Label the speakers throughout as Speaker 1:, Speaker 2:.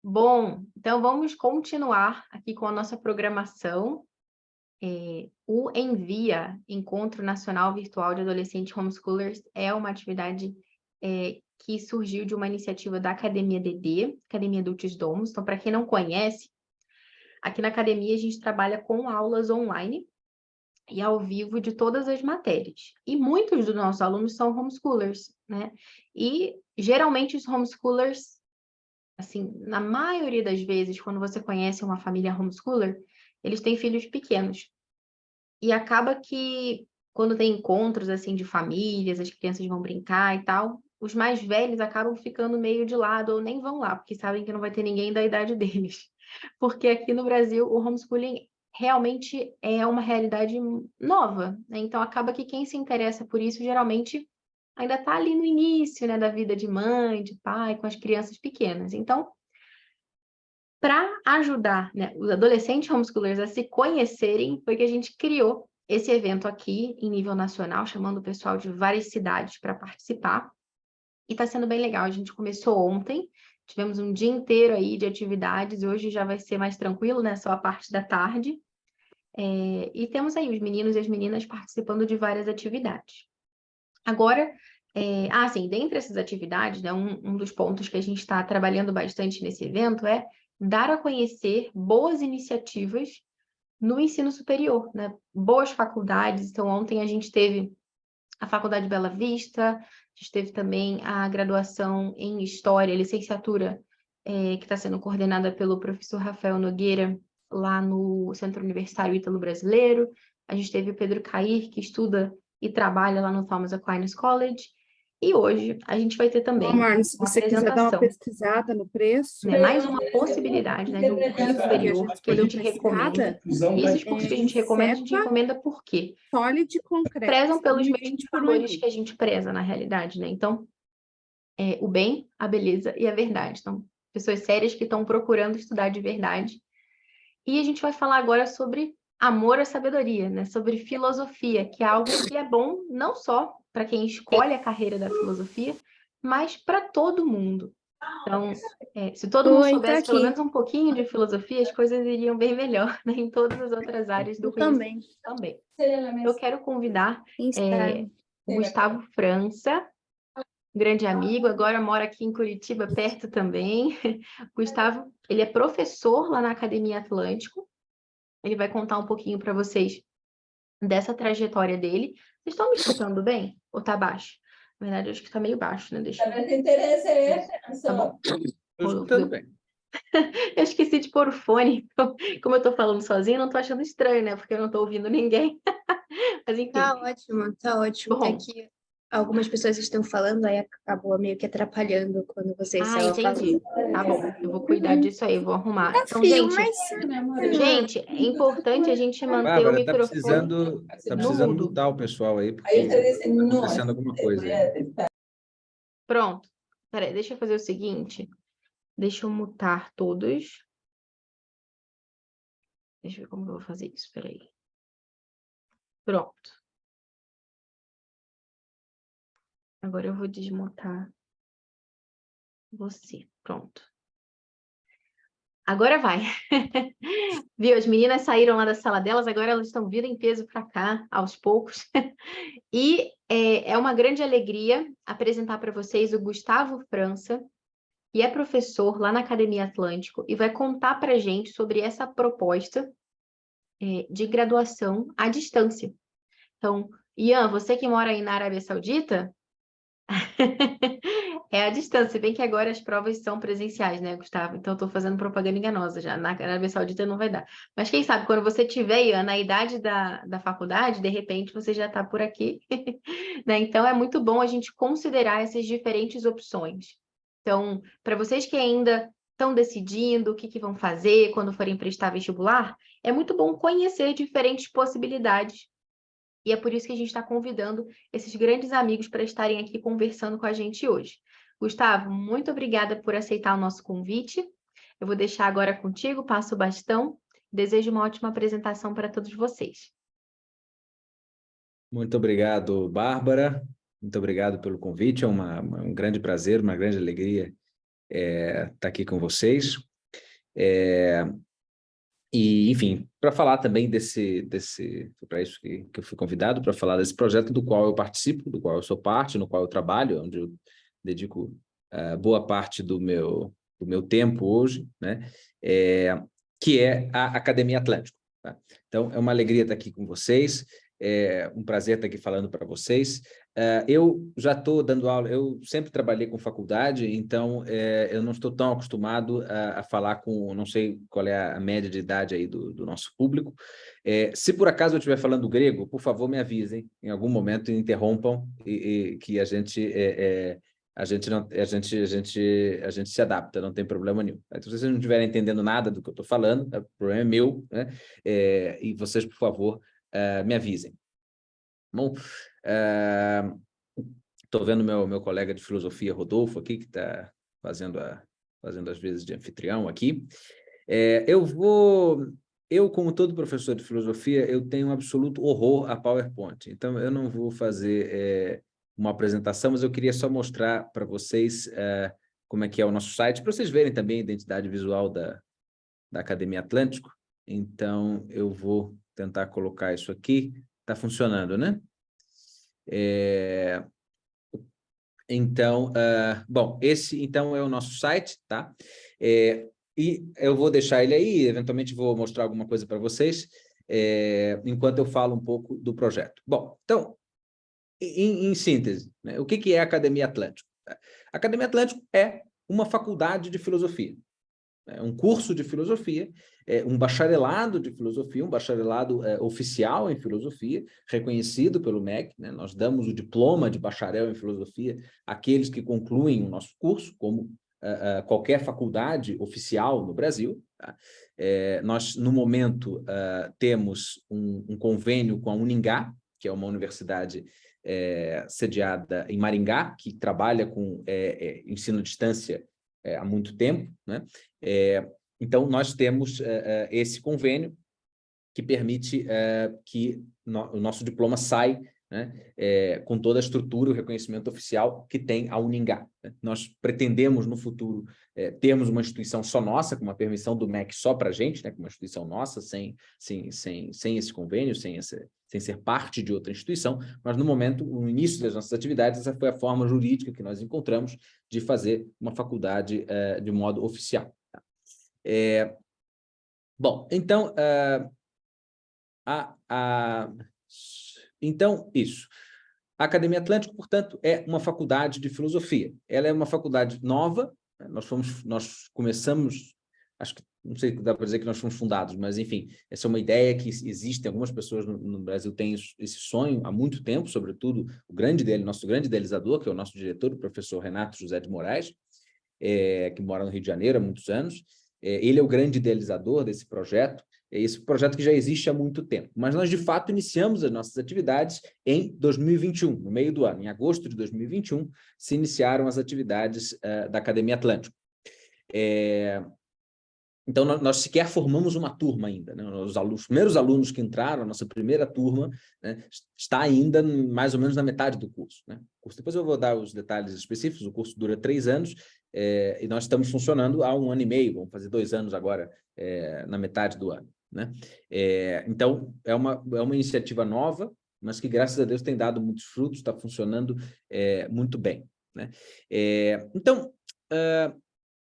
Speaker 1: Bom, então vamos continuar aqui com a nossa programação. O Envia, Encontro Nacional Virtual de Adolescentes Homeschoolers, é uma atividade que surgiu de uma iniciativa da Academia DD, Academia Adultos Domus. Então, para quem não conhece, aqui na academia a gente trabalha com aulas online e ao vivo de todas as matérias. E muitos dos nossos alunos são homeschoolers, né? E geralmente os homeschoolers, assim, na maioria das vezes, quando você conhece uma família homeschooler, eles têm filhos pequenos. E acaba que, quando tem encontros, assim, de famílias, as crianças vão brincar e tal, os mais velhos acabam ficando meio de lado ou nem vão lá, porque sabem que não vai ter ninguém da idade deles. Porque aqui no Brasil, o homeschooling realmente é uma realidade nova, né? Então, acaba que quem se interessa por isso, geralmente, ainda está ali no início, né, da vida de mãe, de pai, com as crianças pequenas. Então, para ajudar, né, os adolescentes homeschoolers a se conhecerem, foi que a gente criou esse evento aqui em nível nacional, chamando o pessoal de várias cidades para participar. E está sendo bem legal. A gente começou ontem, tivemos um dia inteiro aí de atividades. Hoje já vai ser mais tranquilo, né? Só a parte da tarde. E temos aí os meninos e as meninas participando de várias atividades. Agora, sim, dentre essas atividades, né, um dos pontos que a gente está trabalhando bastante nesse evento é dar a conhecer boas iniciativas no ensino superior, né? Boas faculdades. Então, ontem a gente teve a Faculdade Bela Vista, a gente teve também a graduação em História, licenciatura, que está sendo coordenada pelo professor Rafael Nogueira, lá no Centro Universitário Ítalo Brasileiro. A gente teve o Pedro Cair, que estuda e trabalha lá no Thomas Aquinas College. E hoje a gente vai ter também
Speaker 2: Marlon, se
Speaker 1: uma
Speaker 2: você quiser dar uma
Speaker 1: apresentação,
Speaker 2: pesquisada no preço,
Speaker 1: né? Mais uma possibilidade, né, de um curso superior que a gente recomenda. E esses cursos que a gente recomenda, a gente recomenda por quê?
Speaker 2: Solid concreto,
Speaker 1: Prezam pelos mesmos
Speaker 2: 2020 por
Speaker 1: valores que a gente preza na realidade, né? Então, o bem, a beleza e a verdade. Então, pessoas sérias que estão procurando estudar de verdade. E a gente vai falar agora sobre amor à sabedoria, né? Sobre filosofia, que é algo que é bom não só para quem escolhe a carreira da filosofia, mas para todo mundo. Então, se todo mundo
Speaker 3: Oi, tô
Speaker 1: soubesse pelo
Speaker 3: aqui.
Speaker 1: menos um pouquinho de filosofia, as coisas iriam bem melhor, né? Em todas as outras áreas do
Speaker 3: Eu também.
Speaker 1: conhecimento também. Eu quero convidar
Speaker 3: Instagram.
Speaker 1: o Gustavo França, grande amigo, agora mora aqui em Curitiba, perto também. Gustavo, ele é professor lá na Academia Atlântico. Ele vai contar um pouquinho para vocês dessa trajetória dele. Vocês estão me escutando bem? Ou tá baixo? Na verdade, eu acho que tá meio baixo, né? Deixa eu... Tá bom.
Speaker 4: Estou escutando bem.
Speaker 1: Eu esqueci de pôr o fone. Então, como eu tô falando sozinha, não tô achando estranho, né? Porque eu não tô ouvindo ninguém. Mas enfim.
Speaker 3: Tá ótimo, tá ótimo. É
Speaker 1: Bom.
Speaker 3: que algumas pessoas estão falando, aí acabou meio que atrapalhando quando vocês estavam
Speaker 1: Entendi.
Speaker 3: falando.
Speaker 1: Tá bom, eu vou cuidar disso aí, vou arrumar.
Speaker 3: Tá
Speaker 1: Então,
Speaker 3: frio,
Speaker 1: gente, é importante a gente manter o
Speaker 4: Bárbara,
Speaker 1: microfone
Speaker 4: tá
Speaker 1: no
Speaker 4: precisando
Speaker 1: mudo.
Speaker 4: mutar o pessoal aí, porque está acontecendo alguma coisa aí.
Speaker 1: Pronto. Peraí, deixa eu fazer o seguinte. Deixa eu mutar todos. Deixa eu ver como eu vou fazer isso, peraí. Pronto. Agora eu vou desmutar você. Pronto. Agora vai. Viu? As meninas saíram lá da sala delas, agora elas estão vindo em peso para cá, aos poucos. E é uma grande alegria apresentar para vocês o Gustavo França, que é professor lá na Academia Atlântico e vai contar para a gente sobre essa proposta de graduação à distância. Então, Ian, você que mora aí na Arábia Saudita, é à distância, se bem que agora as provas são presenciais, né, Gustavo? Então, eu estou fazendo propaganda enganosa já. Na Arábia Saudita não vai dar. Mas quem sabe, quando você tiver, Ian, na idade da faculdade, de repente você já está por aqui. Né? Então, é muito bom a gente considerar essas diferentes opções. Então, para vocês que ainda estão decidindo o que vão fazer quando forem prestar vestibular, é muito bom conhecer diferentes possibilidades. E é por isso que a gente está convidando esses grandes amigos para estarem aqui conversando com a gente hoje. Gustavo, muito obrigada por aceitar o nosso convite. Eu vou deixar agora contigo, passo o bastão. Desejo uma ótima apresentação para todos vocês.
Speaker 4: Muito obrigado, Bárbara. Muito obrigado pelo convite. É um grande prazer, uma grande alegria estar aqui com vocês.
Speaker 5: E, enfim, para falar também para isso que eu fui convidado, para falar desse projeto do qual eu participo, do qual eu sou parte, no qual eu trabalho, onde eu dedico boa parte do meu tempo hoje, né? Que é a Academia Atlântico. Tá? Então, é uma alegria estar aqui com vocês, é um prazer estar aqui falando para vocês. Eu já estou dando aula, eu sempre trabalhei com faculdade, então eu não estou tão acostumado a falar com, não sei qual é a média de idade aí do nosso público. Se por acaso eu estiver falando grego, por favor me avisem, em algum momento interrompam e que a gente se adapta, não tem problema nenhum. Então, se vocês não estiverem entendendo nada do que eu estou falando, o problema é meu, né? E vocês, por favor, me avisem. Bom, estou vendo meu colega de filosofia, Rodolfo, aqui, que está fazendo as vezes de anfitrião aqui. Eu, como todo professor de filosofia, eu tenho um absoluto horror a PowerPoint. Então, eu não vou fazer uma apresentação, mas eu queria só mostrar para vocês como é que é o nosso site, para vocês verem também a identidade visual da Academia Atlântico. Então, eu vou tentar colocar isso aqui. Está funcionando, né? Então, bom, esse então é o nosso site, tá? E eu vou deixar ele aí, eventualmente vou mostrar alguma coisa para vocês, enquanto eu falo um pouco do projeto. Bom, então, em síntese, né, o que é a Academia Atlântico? A Academia Atlântico é uma faculdade de filosofia. Um curso de filosofia, um bacharelado de filosofia, um bacharelado oficial em filosofia, reconhecido pelo MEC, né? Nós damos o diploma de bacharel em filosofia àqueles que concluem o nosso curso, como qualquer faculdade oficial no Brasil. Tá? Nós, no momento, temos um convênio com a Uningá, que é uma universidade sediada em Maringá, que trabalha com ensino à distância há muito tempo, né? Então, nós temos esse convênio que permite que o nosso diploma sai, né, com toda a estrutura e o reconhecimento oficial que tem a Uningá. Né? Nós pretendemos, no futuro, termos uma instituição só nossa, com uma permissão do MEC só para a gente, né, com uma instituição nossa, sem esse convênio, sem ser parte de outra instituição, mas no momento, no início das nossas atividades, essa foi a forma jurídica que nós encontramos de fazer uma faculdade de modo oficial. Tá? Bom, então, então, isso. A Academia Atlântico, portanto, é uma faculdade de filosofia. Ela é uma faculdade nova, né? Nós começamos, acho que, não sei se dá para dizer que nós fomos fundados, mas, enfim, essa é uma ideia que existe, algumas pessoas no Brasil têm esse sonho há muito tempo, sobretudo nosso grande idealizador, que é o nosso diretor, o professor Renato José de Moraes, que mora no Rio de Janeiro há muitos anos. Ele é o grande idealizador desse projeto, esse projeto que já existe há muito tempo. Mas nós, de fato, iniciamos as nossas atividades em 2021, no meio do ano. Em agosto de 2021, se iniciaram as atividades da Academia Atlântico. Então, nós sequer formamos uma turma ainda. Né? Os primeiros alunos que entraram, a nossa primeira turma, né, está ainda mais ou menos na metade do curso. Né? Depois eu vou dar os detalhes específicos, o curso dura 3 anos, e nós estamos funcionando há 1 ano e meio, vamos fazer 2 anos agora, na metade do ano. Né? Então, é uma iniciativa nova, mas que, graças a Deus, tem dado muitos frutos, está funcionando muito bem. Né? Então,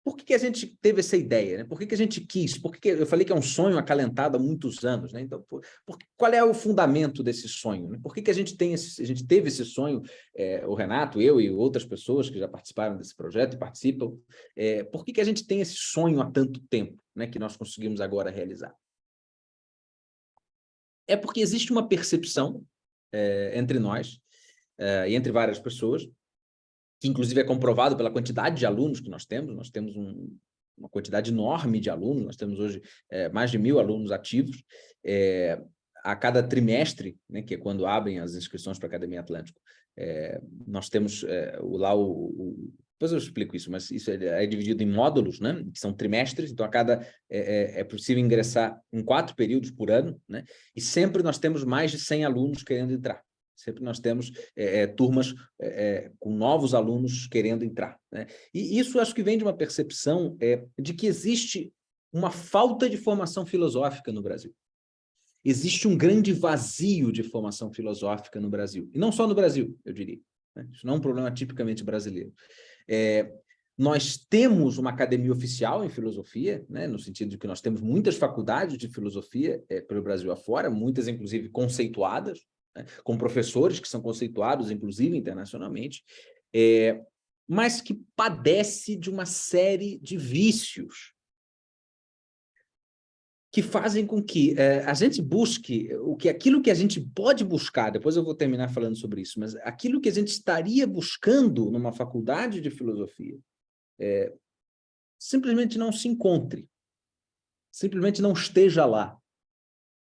Speaker 5: por que a gente teve essa ideia? Né? Por que a gente quis? Eu falei que é um sonho acalentado há muitos anos. Né? Então, qual é o fundamento desse sonho? Né? Por que a gente teve esse sonho? O Renato, eu e outras pessoas que já participaram desse projeto e participam. Por que a gente tem esse sonho há tanto tempo, né, que nós conseguimos agora realizar? É porque existe uma percepção entre nós e entre várias pessoas, que inclusive é comprovado pela quantidade de alunos que nós temos uma quantidade enorme de alunos, nós temos hoje mais de 1.000 alunos ativos, a cada trimestre, né, que é quando abrem as inscrições para a Academia Atlântico, nós temos depois eu explico isso, mas isso é dividido em módulos, né, que são trimestres, então é possível ingressar em 4 períodos por ano, né, e sempre nós temos mais de 100 alunos querendo entrar. Sempre nós temos turmas com novos alunos querendo entrar. Né? E isso acho que vem de uma percepção de que existe uma falta de formação filosófica no Brasil. Existe um grande vazio de formação filosófica no Brasil. E não só no Brasil, eu diria. Né? Isso não é um problema tipicamente brasileiro. Nós temos uma academia oficial em filosofia, né? No sentido de que nós temos muitas faculdades de filosofia pelo Brasil afora, muitas, inclusive, conceituadas, né? Com professores que são conceituados, inclusive, internacionalmente, mas que padece de uma série de vícios que fazem com que a gente busque aquilo que a gente pode buscar, depois eu vou terminar falando sobre isso, mas aquilo que a gente estaria buscando numa faculdade de filosofia simplesmente não se encontre, simplesmente não esteja lá.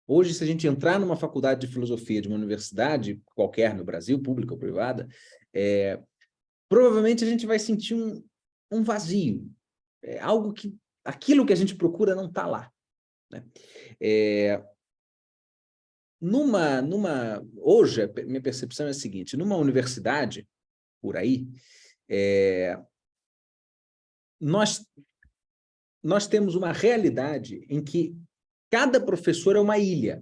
Speaker 5: Hoje, se a gente entrar numa faculdade de filosofia de uma universidade qualquer no Brasil, pública ou privada, provavelmente a gente vai sentir um vazio, algo que aquilo que a gente procura não está lá. Né? Hoje, a minha percepção é a seguinte, numa universidade, por aí, nós temos uma realidade em que cada professor é uma ilha.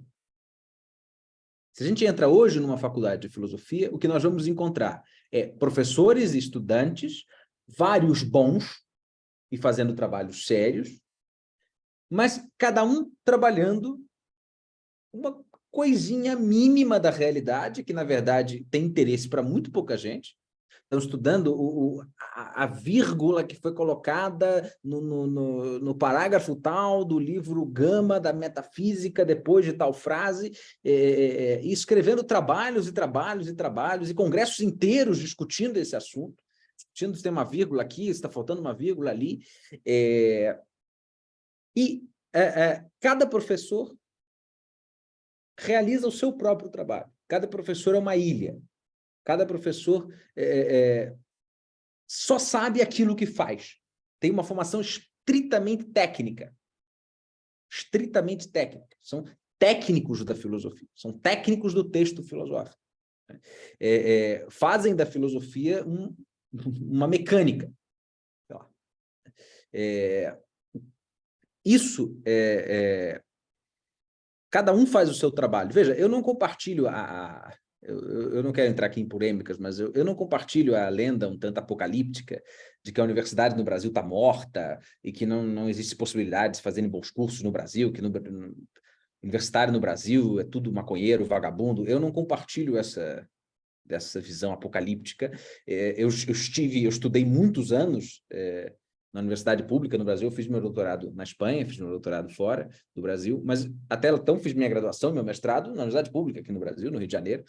Speaker 5: Se a gente entra hoje numa faculdade de filosofia, o que nós vamos encontrar é professores e estudantes, vários bons e fazendo trabalhos sérios, mas cada um trabalhando uma coisinha mínima da realidade, que, na verdade, tem interesse para muito pouca gente. Estão estudando a vírgula que foi colocada no parágrafo tal do livro Gama da Metafísica, depois de tal frase, e escrevendo trabalhos e trabalhos e trabalhos, e congressos inteiros discutindo esse assunto, discutindo se tem uma vírgula aqui, se está faltando uma vírgula ali. Cada professor realiza o seu próprio trabalho. Cada professor é uma ilha. Cada professor só sabe aquilo que faz. Tem uma formação estritamente técnica. Estritamente técnica. São técnicos da filosofia. São técnicos do texto filosófico. Fazem da filosofia uma mecânica. Isso cada um faz o seu trabalho. Veja, eu não compartilho eu não quero entrar aqui em polêmicas, mas eu não compartilho a lenda um tanto apocalíptica de que a universidade no Brasil está morta e que não existe possibilidade de fazerem bons cursos no Brasil, que universitário no Brasil é tudo maconheiro, vagabundo. Eu não compartilho dessa visão apocalíptica. Eu estudei muitos anos na universidade pública no Brasil, eu fiz meu doutorado na Espanha, fiz meu doutorado fora do Brasil, mas até então fiz minha graduação, meu mestrado na universidade pública aqui no Brasil, no Rio de Janeiro,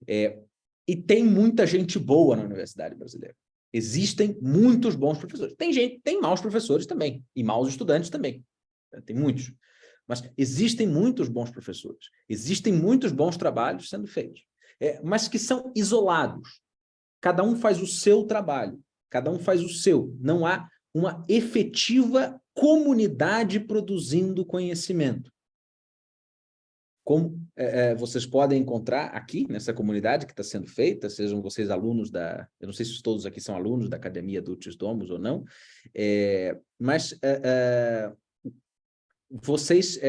Speaker 5: e tem muita gente boa na universidade brasileira. Existem muitos bons professores. Tem maus professores também, e maus estudantes também. Tem muitos. Mas existem muitos bons professores. Existem muitos bons trabalhos sendo feitos. Mas que são isolados. Cada um faz o seu trabalho. Cada um faz o seu. Não há uma efetiva comunidade produzindo conhecimento. Como vocês podem encontrar aqui, nessa comunidade que está sendo feita, sejam vocês alunos eu não sei se todos aqui são alunos da Academia Dulcis Domus ou não, mas vocês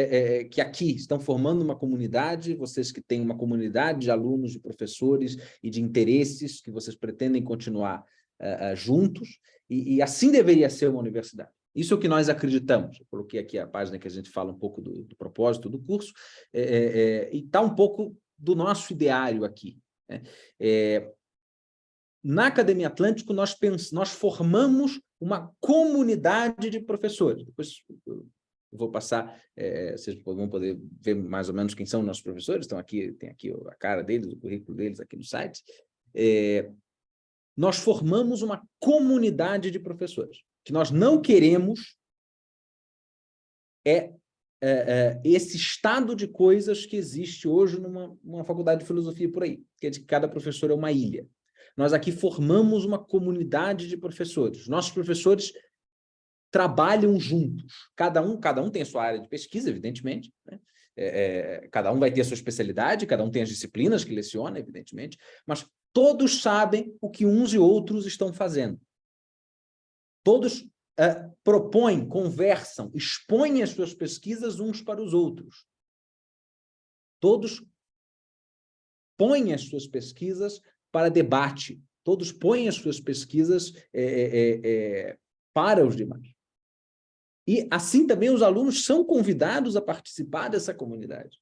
Speaker 5: que aqui estão formando uma comunidade, vocês que têm uma comunidade de alunos, de professores e de interesses que vocês pretendem continuar juntos, e assim deveria ser uma universidade. Isso é o que nós acreditamos. Eu coloquei aqui a página que a gente fala um pouco do propósito do curso, e está um pouco do nosso ideário aqui. Né? Na Academia Atlântico, nós formamos uma comunidade de professores. Depois eu vou passar, vocês vão poder ver mais ou menos quem são nossos professores, tem aqui a cara deles, o currículo deles aqui no site. Nós formamos uma comunidade de professores. O que nós não queremos esse estado de coisas que existe hoje numa faculdade de filosofia por aí, que é de que cada professor é uma ilha. Nós aqui formamos uma comunidade de professores. Nossos professores trabalham juntos. Cada um tem a sua área de pesquisa, evidentemente, né? Cada um vai ter a sua especialidade, cada um tem as disciplinas que leciona, evidentemente, mas todos sabem o que uns e outros estão fazendo. Todos propõem, conversam, expõem as suas pesquisas uns para os outros. Todos põem as suas pesquisas para debate. Todos põem as suas pesquisas para os demais. E assim também os alunos são convidados a participar dessa comunidade,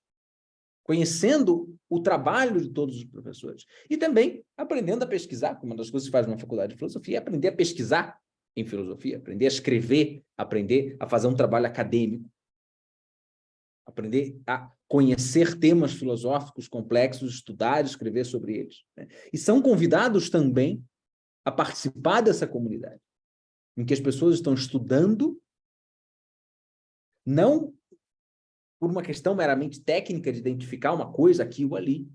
Speaker 5: conhecendo o trabalho de todos os professores. E também aprendendo a pesquisar, como uma das coisas que se faz numa faculdade de filosofia, é aprender a pesquisar em filosofia, aprender a escrever, aprender a fazer um trabalho acadêmico, aprender a conhecer temas filosóficos complexos, estudar, escrever sobre eles, né? E são convidados também a participar dessa comunidade, em que as pessoas estão estudando, não por uma questão meramente técnica de identificar uma coisa aqui ou ali,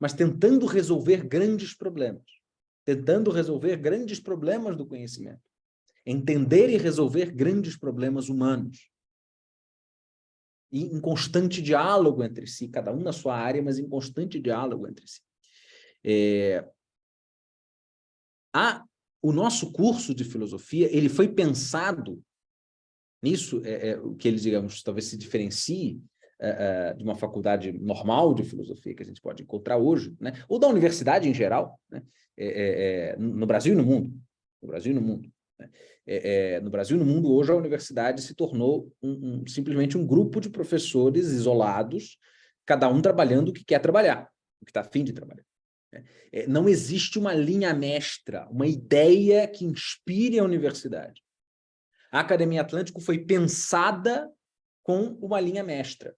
Speaker 5: mas tentando resolver grandes problemas, do conhecimento, entender e resolver grandes problemas humanos, e em constante diálogo entre si, cada um na sua área, mas em constante diálogo entre si. O nosso curso de filosofia, ele foi pensado nisso, o que ele, digamos, talvez se diferencie de uma faculdade normal de filosofia que a gente pode encontrar hoje, né? Ou da universidade em geral, né? No Brasil e no mundo. No Brasil e no mundo. Né? No Brasil e no mundo, hoje a universidade se tornou simplesmente um grupo de professores isolados, cada um trabalhando o que quer trabalhar, o que está a fim de trabalhar. Não existe uma linha mestra, uma ideia que inspire a universidade. A Academia Atlântico foi pensada com uma linha mestra.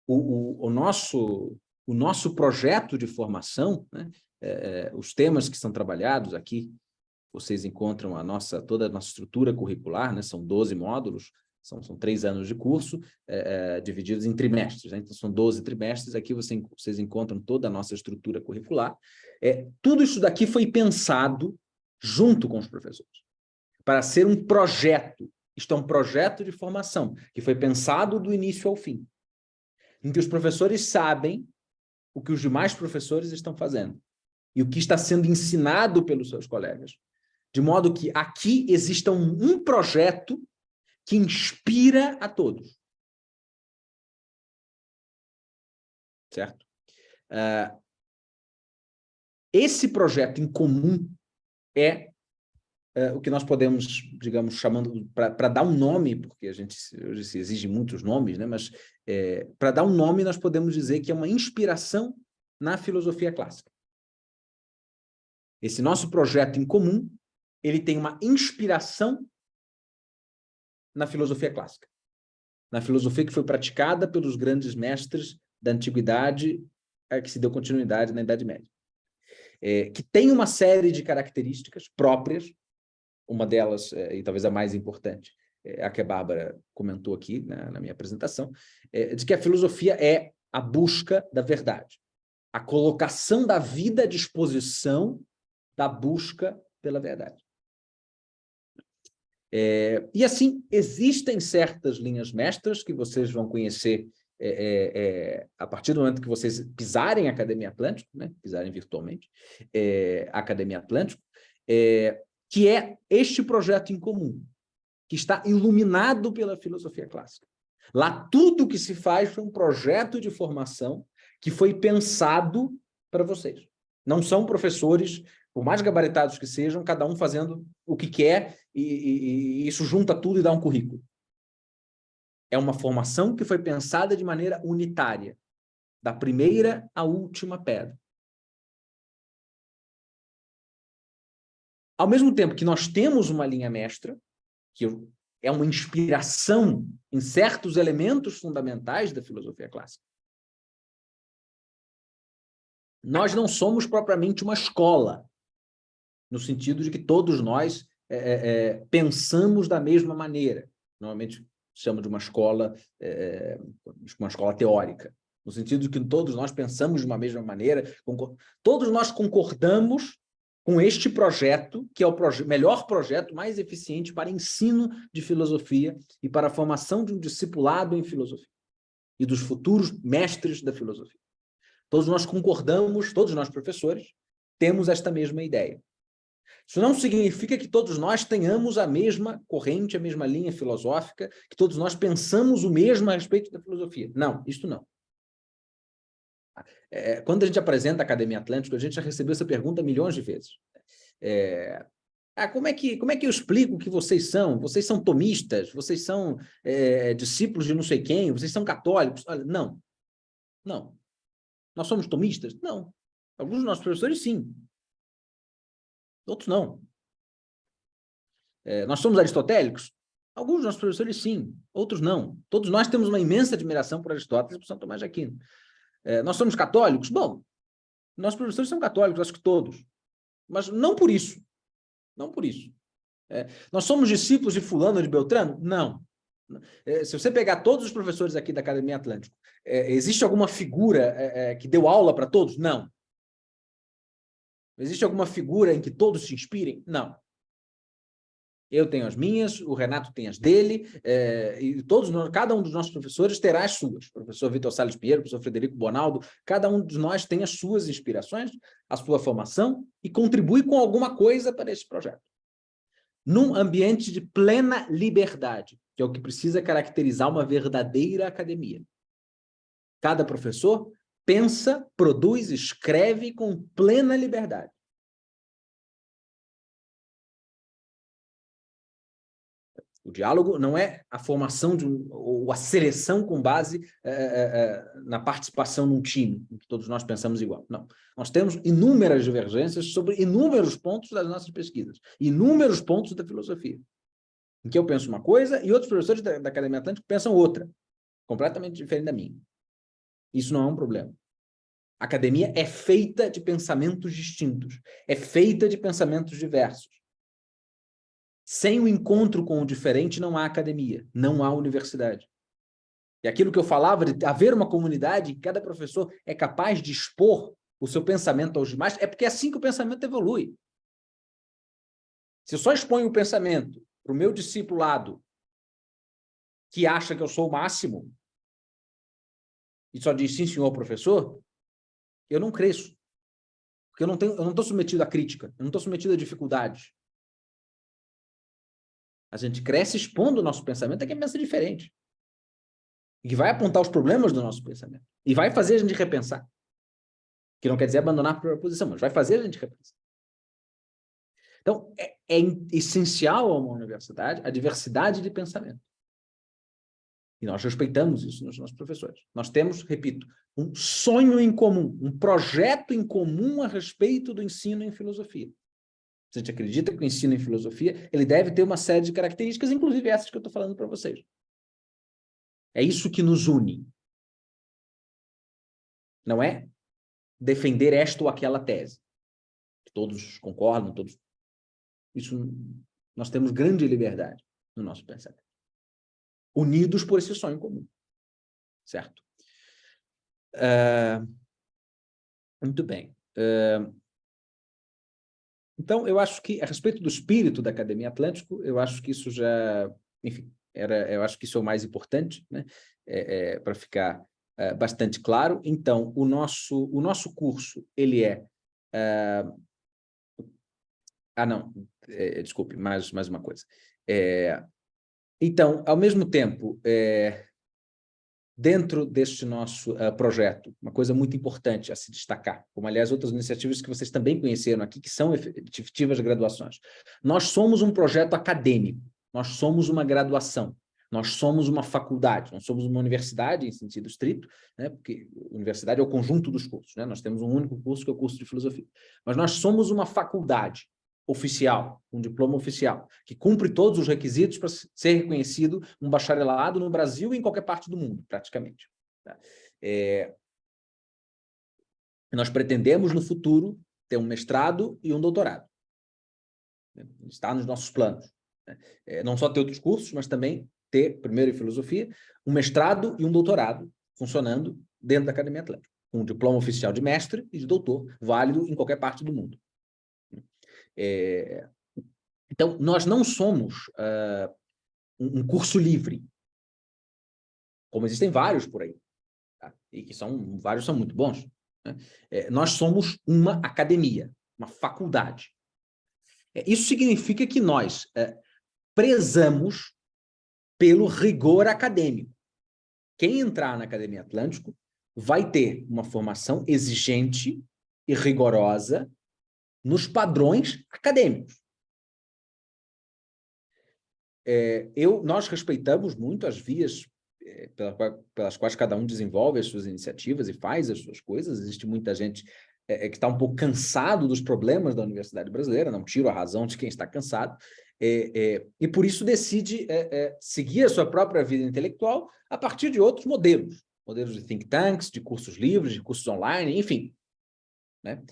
Speaker 5: O nosso projeto de formação, né, os temas que são trabalhados aqui, vocês encontram toda a nossa estrutura curricular, né, são 12 módulos, são 3 anos de curso, divididos em trimestres, né? Então são 12 trimestres, aqui vocês encontram toda a nossa estrutura curricular. Tudo isso daqui foi pensado junto com os professores, para ser um projeto. Isto é um projeto de formação, que foi pensado do início ao fim, em que os professores sabem o que os demais professores estão fazendo e o que está sendo ensinado pelos seus colegas, de modo que aqui exista um projeto que inspira a todos. Certo? Esse projeto em comum o que nós podemos, digamos, chamando, para dar um nome, porque a gente hoje se exige muitos nomes, né? Mas para dar um nome nós podemos dizer que é uma inspiração na filosofia clássica. Esse nosso projeto em comum, ele tem uma inspiração na filosofia clássica, na filosofia que foi praticada pelos grandes mestres da antiguidade, que se deu continuidade na Idade Média, que tem uma série de características próprias. Uma delas, e talvez a mais importante, a que a Bárbara comentou aqui, né, na minha apresentação, de que a filosofia é a busca da verdade, a colocação da vida à disposição da busca pela verdade. E assim, existem certas linhas mestras que vocês vão conhecer a partir do momento que vocês pisarem a Academia Atlântico, né, pisarem virtualmente a Academia Atlântico, que é este projeto em comum, que está iluminado pela filosofia clássica. Lá tudo que se faz foi um projeto de formação que foi pensado para vocês. Não são professores, por mais gabaritados que sejam, cada um fazendo o que quer e isso junta tudo e dá um currículo. É uma formação que foi pensada de maneira unitária, da primeira à última pedra. Ao mesmo tempo que nós temos uma linha mestra, que é uma inspiração em certos elementos fundamentais da filosofia clássica, nós não somos propriamente uma escola, no sentido de que todos nós pensamos da mesma maneira. Normalmente chama de uma escola teórica, no sentido de que todos nós pensamos de uma mesma maneira, todos nós concordamos com este projeto, que é o melhor projeto, mais eficiente para ensino de filosofia e para a formação de um discipulado em filosofia e dos futuros mestres da filosofia. Todos nós concordamos, todos nós professores, temos esta mesma ideia. Isso não significa que todos nós tenhamos a mesma corrente, a mesma linha filosófica, que todos nós pensamos o mesmo a respeito da filosofia. Não, isso não. Quando a gente apresenta a Academia Atlântico, a gente já recebeu essa pergunta milhões de vezes. Como é que eu explico o que vocês são? Vocês são tomistas? Vocês são discípulos de não sei quem? Vocês são católicos? Olha, não. Não. Nós somos tomistas? Não. Alguns dos nossos professores, sim. Outros não. Nós somos aristotélicos? Alguns dos nossos professores, sim. Outros não. Todos nós temos uma imensa admiração por Aristóteles e por São Tomás de Aquino. Nós somos católicos? Bom, nossos professores são católicos, acho que todos. Mas não por isso. Não por isso. Nós somos discípulos de fulano, de Beltrano? Não. Se você pegar todos os professores aqui da Academia Atlântico, existe alguma figura que deu aula para todos? Não. Existe alguma figura em que todos se inspirem? Não. Eu tenho as minhas, o Renato tem as dele, e cada um dos nossos professores terá as suas. O professor Vitor Salles Pinheiro, o professor Frederico Bonaldo, cada um de nós tem as suas inspirações, a sua formação, e contribui com alguma coisa para esse projeto. Num ambiente de plena liberdade, que é o que precisa caracterizar uma verdadeira academia. Cada professor pensa, produz, escreve com plena liberdade. O diálogo não é a formação ou a seleção com base na participação num time, em que todos nós pensamos igual. Não. Nós temos inúmeras divergências sobre inúmeros pontos das nossas pesquisas, inúmeros pontos da filosofia, em que eu penso uma coisa e outros professores da Academia Atlântico pensam outra, completamente diferente da minha. Isso não é um problema. A academia é feita de pensamentos distintos, é feita de pensamentos diversos. Sem o encontro com o diferente, não há academia, não há universidade. E aquilo que eu falava de haver uma comunidade, cada professor é capaz de expor o seu pensamento aos demais, é porque é assim que o pensamento evolui. Se eu só exponho o pensamento para o meu discipulado, que acha que eu sou o máximo, e só diz sim, senhor professor, eu não cresço. Porque eu não estou submetido à crítica, eu não estou submetido a dificuldades. A gente cresce expondo o nosso pensamento a quem pensa diferente. E que vai apontar os problemas do nosso pensamento. E vai fazer a gente repensar. Que não quer dizer abandonar a própria posição, mas vai fazer a gente repensar. Então, é essencial a uma universidade a diversidade de pensamento. E nós respeitamos isso nos nossos professores. Nós temos, repito, um sonho em comum, um projeto em comum a respeito do ensino em filosofia. Se a gente acredita que o ensino em filosofia, ele deve ter uma série de características, inclusive essas que eu estou falando para vocês. É isso que nos une. Não é defender esta ou aquela tese. Todos concordam, todos... Isso, nós temos grande liberdade no nosso pensamento. Unidos por esse sonho comum. Certo? Muito bem. Então, eu acho que, a respeito do espírito da Academia Atlântico, eu acho que isso já, enfim, eu acho que isso é o mais importante, né? Para ficar bastante claro. Então, o nosso curso, ele desculpe, mais uma coisa. Então, ao mesmo tempo, dentro deste nosso projeto, uma coisa muito importante a se destacar, como, aliás, outras iniciativas que vocês também conheceram aqui, que são efetivas graduações. Nós somos um projeto acadêmico, nós somos uma graduação, nós somos uma faculdade, nós somos uma universidade em sentido estrito, né, porque universidade é o conjunto dos cursos, né? Nós temos um único curso, que é o curso de filosofia. Mas nós somos uma faculdade oficial, um diploma oficial, que cumpre todos os requisitos para ser reconhecido um bacharelado no Brasil e em qualquer parte do mundo, praticamente. Tá? Nós pretendemos, no futuro, ter um mestrado e um doutorado. Está nos nossos planos. Não só ter outros cursos, mas também ter, primeiro em filosofia, um mestrado e um doutorado funcionando dentro da Academia Atlântica, com um diploma oficial de mestre e de doutor, válido em qualquer parte do mundo. Então, nós não somos um curso livre, como existem vários por aí, tá? E que vários são muito bons, né? Nós somos uma academia, uma faculdade. Isso significa que nós prezamos pelo rigor acadêmico. Quem entrar na Academia Atlântico vai ter uma formação exigente e rigorosa nos padrões acadêmicos. Nós respeitamos muito as vias pelas quais cada um desenvolve as suas iniciativas e faz as suas coisas. Existe muita gente que está um pouco cansado dos problemas da universidade brasileira, não tiro a razão de quem está cansado, e por isso decide seguir a sua própria vida intelectual a partir de outros modelos de think tanks, de cursos livres, de cursos online, enfim. Né?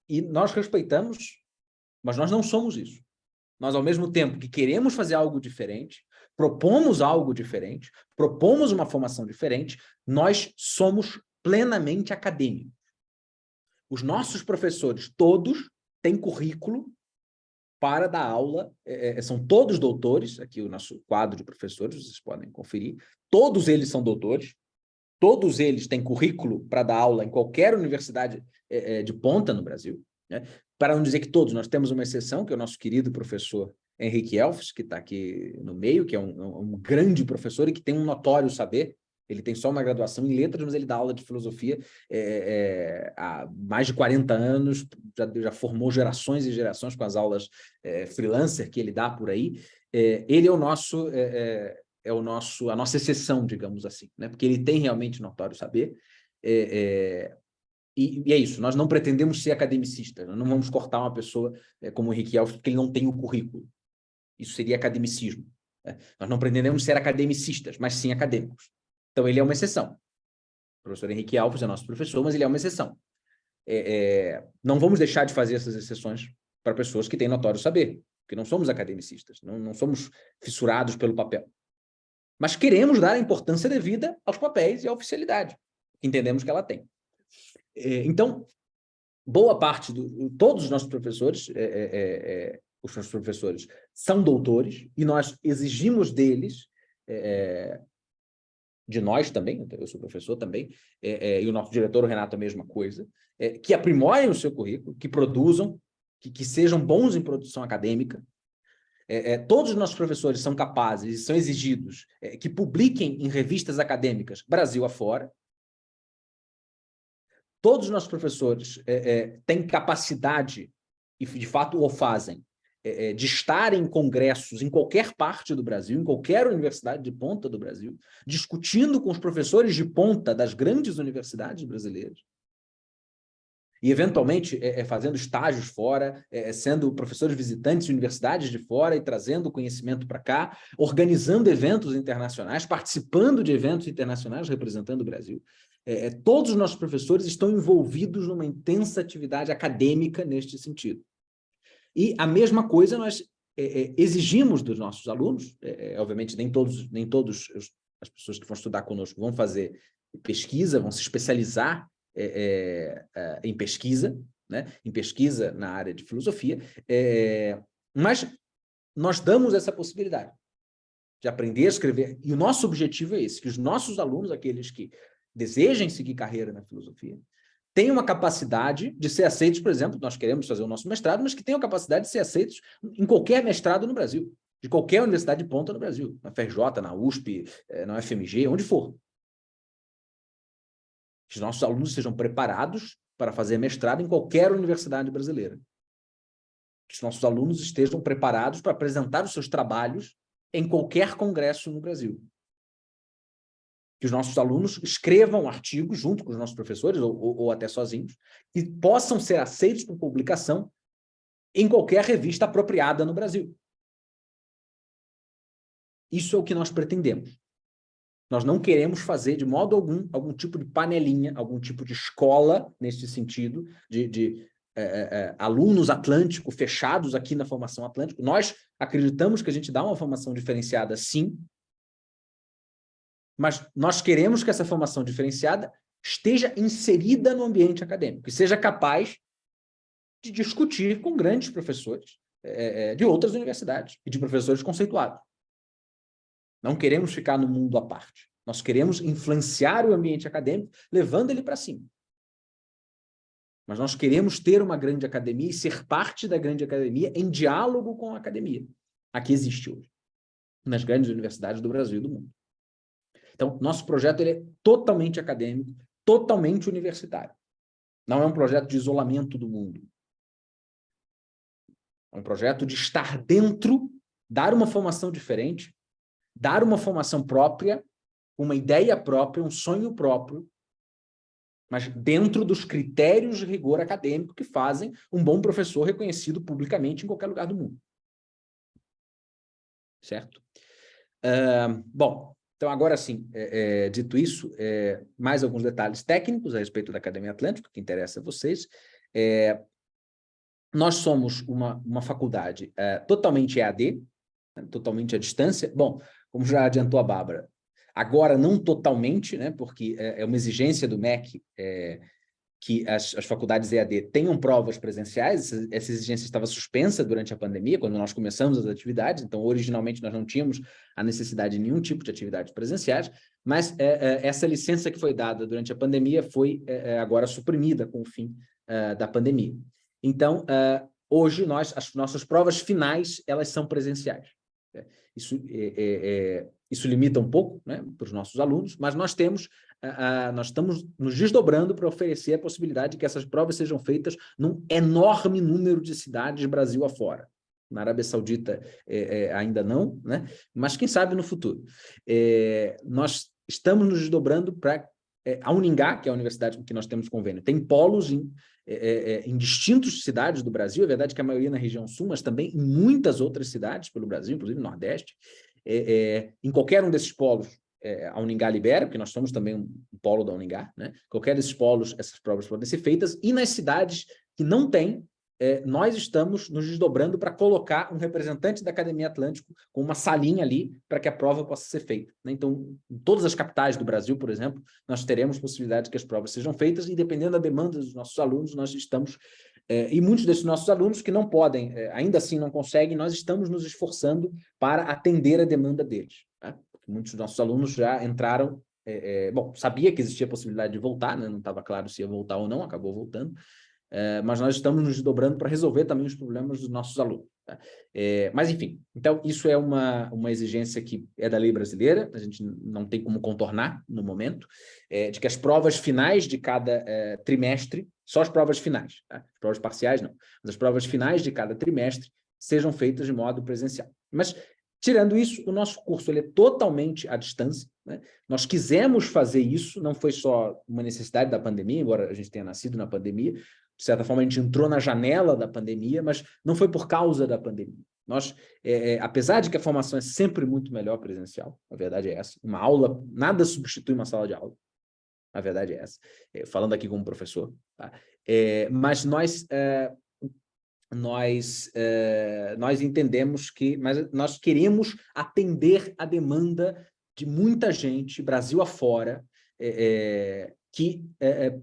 Speaker 5: E nós respeitamos, mas nós não somos isso. Nós, ao mesmo tempo que queremos fazer algo diferente, propomos algo diferente, propomos uma formação diferente, nós somos plenamente acadêmicos. Os nossos professores, todos, têm currículo para dar aula, são todos doutores, aqui o nosso quadro de professores, vocês podem conferir, todos eles são doutores, todos eles têm currículo para dar aula em qualquer universidade de ponta no Brasil, né? Para não dizer que todos, nós temos uma exceção, que é o nosso querido professor Henrique Elfs, que está aqui no meio, que é um grande professor e que tem um notório saber. Ele tem só uma graduação em letras, mas ele dá aula de filosofia há mais de 40 anos, já formou gerações e gerações com as aulas freelancer que ele dá por aí. Ele é a nossa exceção, digamos assim, né? Porque ele tem realmente notório saber. E é isso, nós não pretendemos ser academicistas, nós não vamos cortar uma pessoa como o Henrique Alves porque ele não tem o currículo. Isso seria academicismo. Né? Nós não pretendemos ser academicistas, mas sim acadêmicos. Então, ele é uma exceção. O professor Henrique Alves é nosso professor, mas ele é uma exceção. Não vamos deixar de fazer essas exceções para pessoas que têm notório saber, porque não somos academicistas, não somos fissurados pelo papel. Mas queremos dar a importância devida aos papéis e à oficialidade, que entendemos que ela tem. Então, boa parte todos os nossos professores, os nossos professores são doutores, e nós exigimos deles, de nós também, eu sou professor também, e o nosso diretor, o Renato, a mesma coisa, que aprimorem o seu currículo, que produzam, que sejam bons em produção acadêmica. Todos os nossos professores são capazes e são exigidos que publiquem em revistas acadêmicas Brasil afora. Todos os nossos professores têm capacidade, e de fato o fazem, de estar em congressos em qualquer parte do Brasil, em qualquer universidade de ponta do Brasil, discutindo com os professores de ponta das grandes universidades brasileiras. E, eventualmente, fazendo estágios fora, sendo professores visitantes de universidades de fora e trazendo conhecimento para cá, organizando eventos internacionais, participando de eventos internacionais representando o Brasil. Todos os nossos professores estão envolvidos numa intensa atividade acadêmica neste sentido. E a mesma coisa nós exigimos dos nossos alunos, obviamente nem todas as pessoas que vão estudar conosco vão fazer pesquisa, vão se especializar em pesquisa, né? Em pesquisa na área de filosofia, mas nós damos essa possibilidade de aprender a escrever, e o nosso objetivo é esse, que os nossos alunos, aqueles que desejem seguir carreira na filosofia, tenham uma capacidade de ser aceitos, por exemplo, nós queremos fazer o nosso mestrado, mas que tenham capacidade de ser aceitos em qualquer mestrado no Brasil, de qualquer universidade de ponta no Brasil, na FRJ, na USP, na UFMG, onde for. Que os nossos alunos sejam preparados para fazer mestrado em qualquer universidade brasileira. Que os nossos alunos estejam preparados para apresentar os seus trabalhos em qualquer congresso no Brasil. Que os nossos alunos escrevam artigos junto com os nossos professores, ou até sozinhos, e possam ser aceitos por publicação em qualquer revista apropriada no Brasil. Isso é o que nós pretendemos. Nós não queremos fazer, de modo algum tipo de panelinha, algum tipo de escola, nesse sentido, de alunos Atlântico fechados aqui na formação Atlântico. Nós acreditamos que a gente dá uma formação diferenciada, sim, mas nós queremos que essa formação diferenciada esteja inserida no ambiente acadêmico e seja capaz de discutir com grandes professores de outras universidades e de professores conceituados. Não queremos ficar no mundo à parte. Nós queremos influenciar o ambiente acadêmico, levando ele para cima. mas nós queremos ter uma grande academia e ser parte da grande academia em diálogo com a academia. Aqui existe hoje, nas grandes universidades do Brasil e do mundo. Então, nosso projeto ele é totalmente acadêmico, totalmente universitário. Não é um projeto de isolamento do mundo. É um projeto de estar dentro, dar uma formação diferente, dar uma formação própria, uma ideia própria, um sonho próprio, mas dentro dos critérios de rigor acadêmico que fazem um bom professor reconhecido publicamente em qualquer lugar do mundo. Certo? Bom, então agora sim, dito isso, mais alguns detalhes técnicos a respeito da Academia Atlântica, que interessa a vocês. Nós somos uma faculdade totalmente EAD, totalmente à distância. Bom, como já adiantou a Bárbara, agora não totalmente, né, porque é uma exigência do MEC que as faculdades EAD tenham provas presenciais. Essa exigência estava suspensa durante a pandemia, quando nós começamos as atividades, então originalmente nós não tínhamos a necessidade de nenhum tipo de atividades presenciais, mas essa licença que foi dada durante a pandemia foi agora suprimida com o fim da pandemia. Então, hoje as nossas provas finais, elas são presenciais. Isso limita um pouco, né, para os nossos alunos, mas nós estamos nos desdobrando para oferecer a possibilidade de que essas provas sejam feitas num enorme número de cidades Brasil afora. Na Arábia Saudita ainda não, né, mas quem sabe no futuro. Nós estamos nos desdobrando para a Uningá, que é a universidade com que nós temos convênio, tem polos em distintas cidades do Brasil. É verdade que a maioria na região sul, mas também em muitas outras cidades pelo Brasil, inclusive no Nordeste. Em qualquer um desses polos, a Uningá libera, porque nós somos também um polo da Uningá, né? Qualquer desses polos, essas provas podem ser feitas, e nas cidades que não têm, nós estamos nos desdobrando para colocar um representante da Academia Atlântico com uma salinha ali para que a prova possa ser feita, né? Então, em todas as capitais do Brasil, por exemplo, nós teremos possibilidade de que as provas sejam feitas, e dependendo da demanda dos nossos alunos, nós estamos... e muitos desses nossos alunos que não podem, ainda assim não conseguem, nós estamos nos esforçando para atender a demanda deles, tá? Muitos dos nossos alunos já entraram... bom, sabia que existia a possibilidade de voltar, né? Não estava claro se ia voltar ou não, acabou voltando. Mas nós estamos nos dobrando para resolver também os problemas dos nossos alunos, tá? Mas, enfim, então isso é uma exigência que é da lei brasileira, a gente não tem como contornar no momento, de que as provas finais de cada trimestre, só as provas finais, tá? As provas parciais não, mas as provas finais de cada trimestre sejam feitas de modo presencial. Mas, tirando isso, o nosso curso ele é totalmente à distância, né? Nós quisemos fazer isso, não foi só uma necessidade da pandemia, embora a gente tenha nascido na pandemia. De certa forma, a gente entrou na janela da pandemia, mas não foi por causa da pandemia. Nós, apesar de que a formação é sempre muito melhor presencial, a verdade é essa, uma aula, nada substitui uma sala de aula, a verdade é essa, falando aqui como professor, tá? Mas nós entendemos que nós queremos atender a demanda de muita gente, Brasil afora, que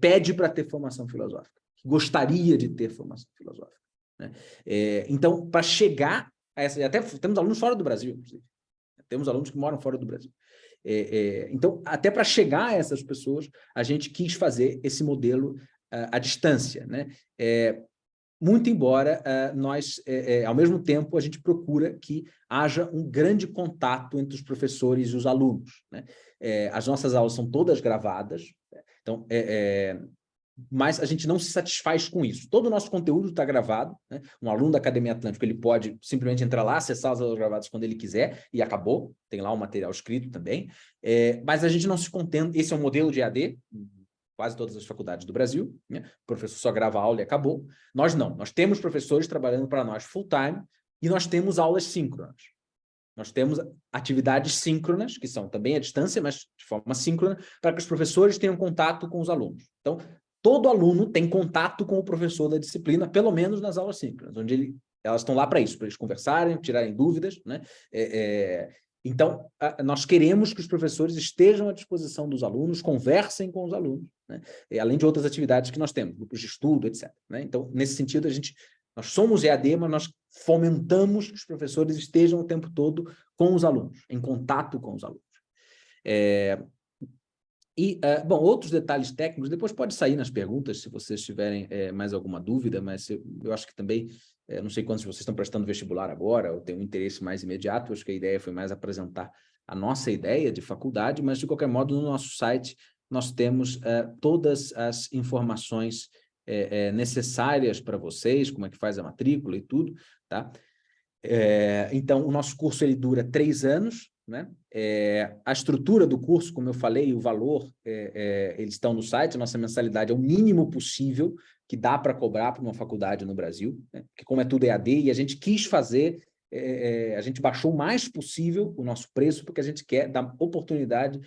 Speaker 5: pede para ter formação filosófica, que gostaria de ter formação filosófica, né? Então, para chegar a essa... Até temos alunos fora do Brasil, inclusive. Temos alunos que moram fora do Brasil. Então, até para chegar a essas pessoas, a gente quis fazer esse modelo à distância, né? Muito embora nós, ao mesmo tempo, a gente procura que haja um grande contato entre os professores e os alunos, né? As nossas aulas são todas gravadas, então, mas a gente não se satisfaz com isso. Todo o nosso conteúdo está gravado, né? Um aluno da Academia Atlântica, ele pode simplesmente entrar lá, acessar as aulas gravadas quando ele quiser, e acabou, tem lá o material escrito também, mas a gente não se contenta, esse é um modelo de EAD, quase todas as faculdades do Brasil, né? O professor só grava a aula e acabou. Nós não, nós temos professores trabalhando para nós full-time e nós temos aulas síncronas. Nós temos atividades síncronas, que são também à distância, mas de forma síncrona, para que os professores tenham contato com os alunos. Então, todo aluno tem contato com o professor da disciplina, pelo menos nas aulas síncronas, onde elas estão lá para isso, para eles conversarem, tirarem dúvidas, né? Então, nós queremos que os professores estejam à disposição dos alunos, conversem com os alunos, né? Além de outras atividades que nós temos, grupos de estudo, etc, né? Então, nesse sentido, nós somos EAD, mas nós fomentamos que os professores estejam o tempo todo com os alunos, em contato com os alunos. E, bom, outros detalhes técnicos, depois pode sair nas perguntas, se vocês tiverem mais alguma dúvida, mas eu acho que também, não sei quantos de vocês estão prestando vestibular agora, ou têm um interesse mais imediato, acho que a ideia foi mais apresentar a nossa ideia de faculdade, mas, de qualquer modo, no nosso site, nós temos todas as informações necessárias para vocês, como é que faz a matrícula e tudo, tá? Então, o nosso curso ele dura 3 anos, né? A estrutura do curso, como eu falei, o valor, eles estão no site, a nossa mensalidade é o mínimo possível que dá para cobrar para uma faculdade no Brasil, né? Porque como é tudo EAD, e a gente quis fazer, a gente baixou o mais possível o nosso preço, porque a gente quer dar oportunidade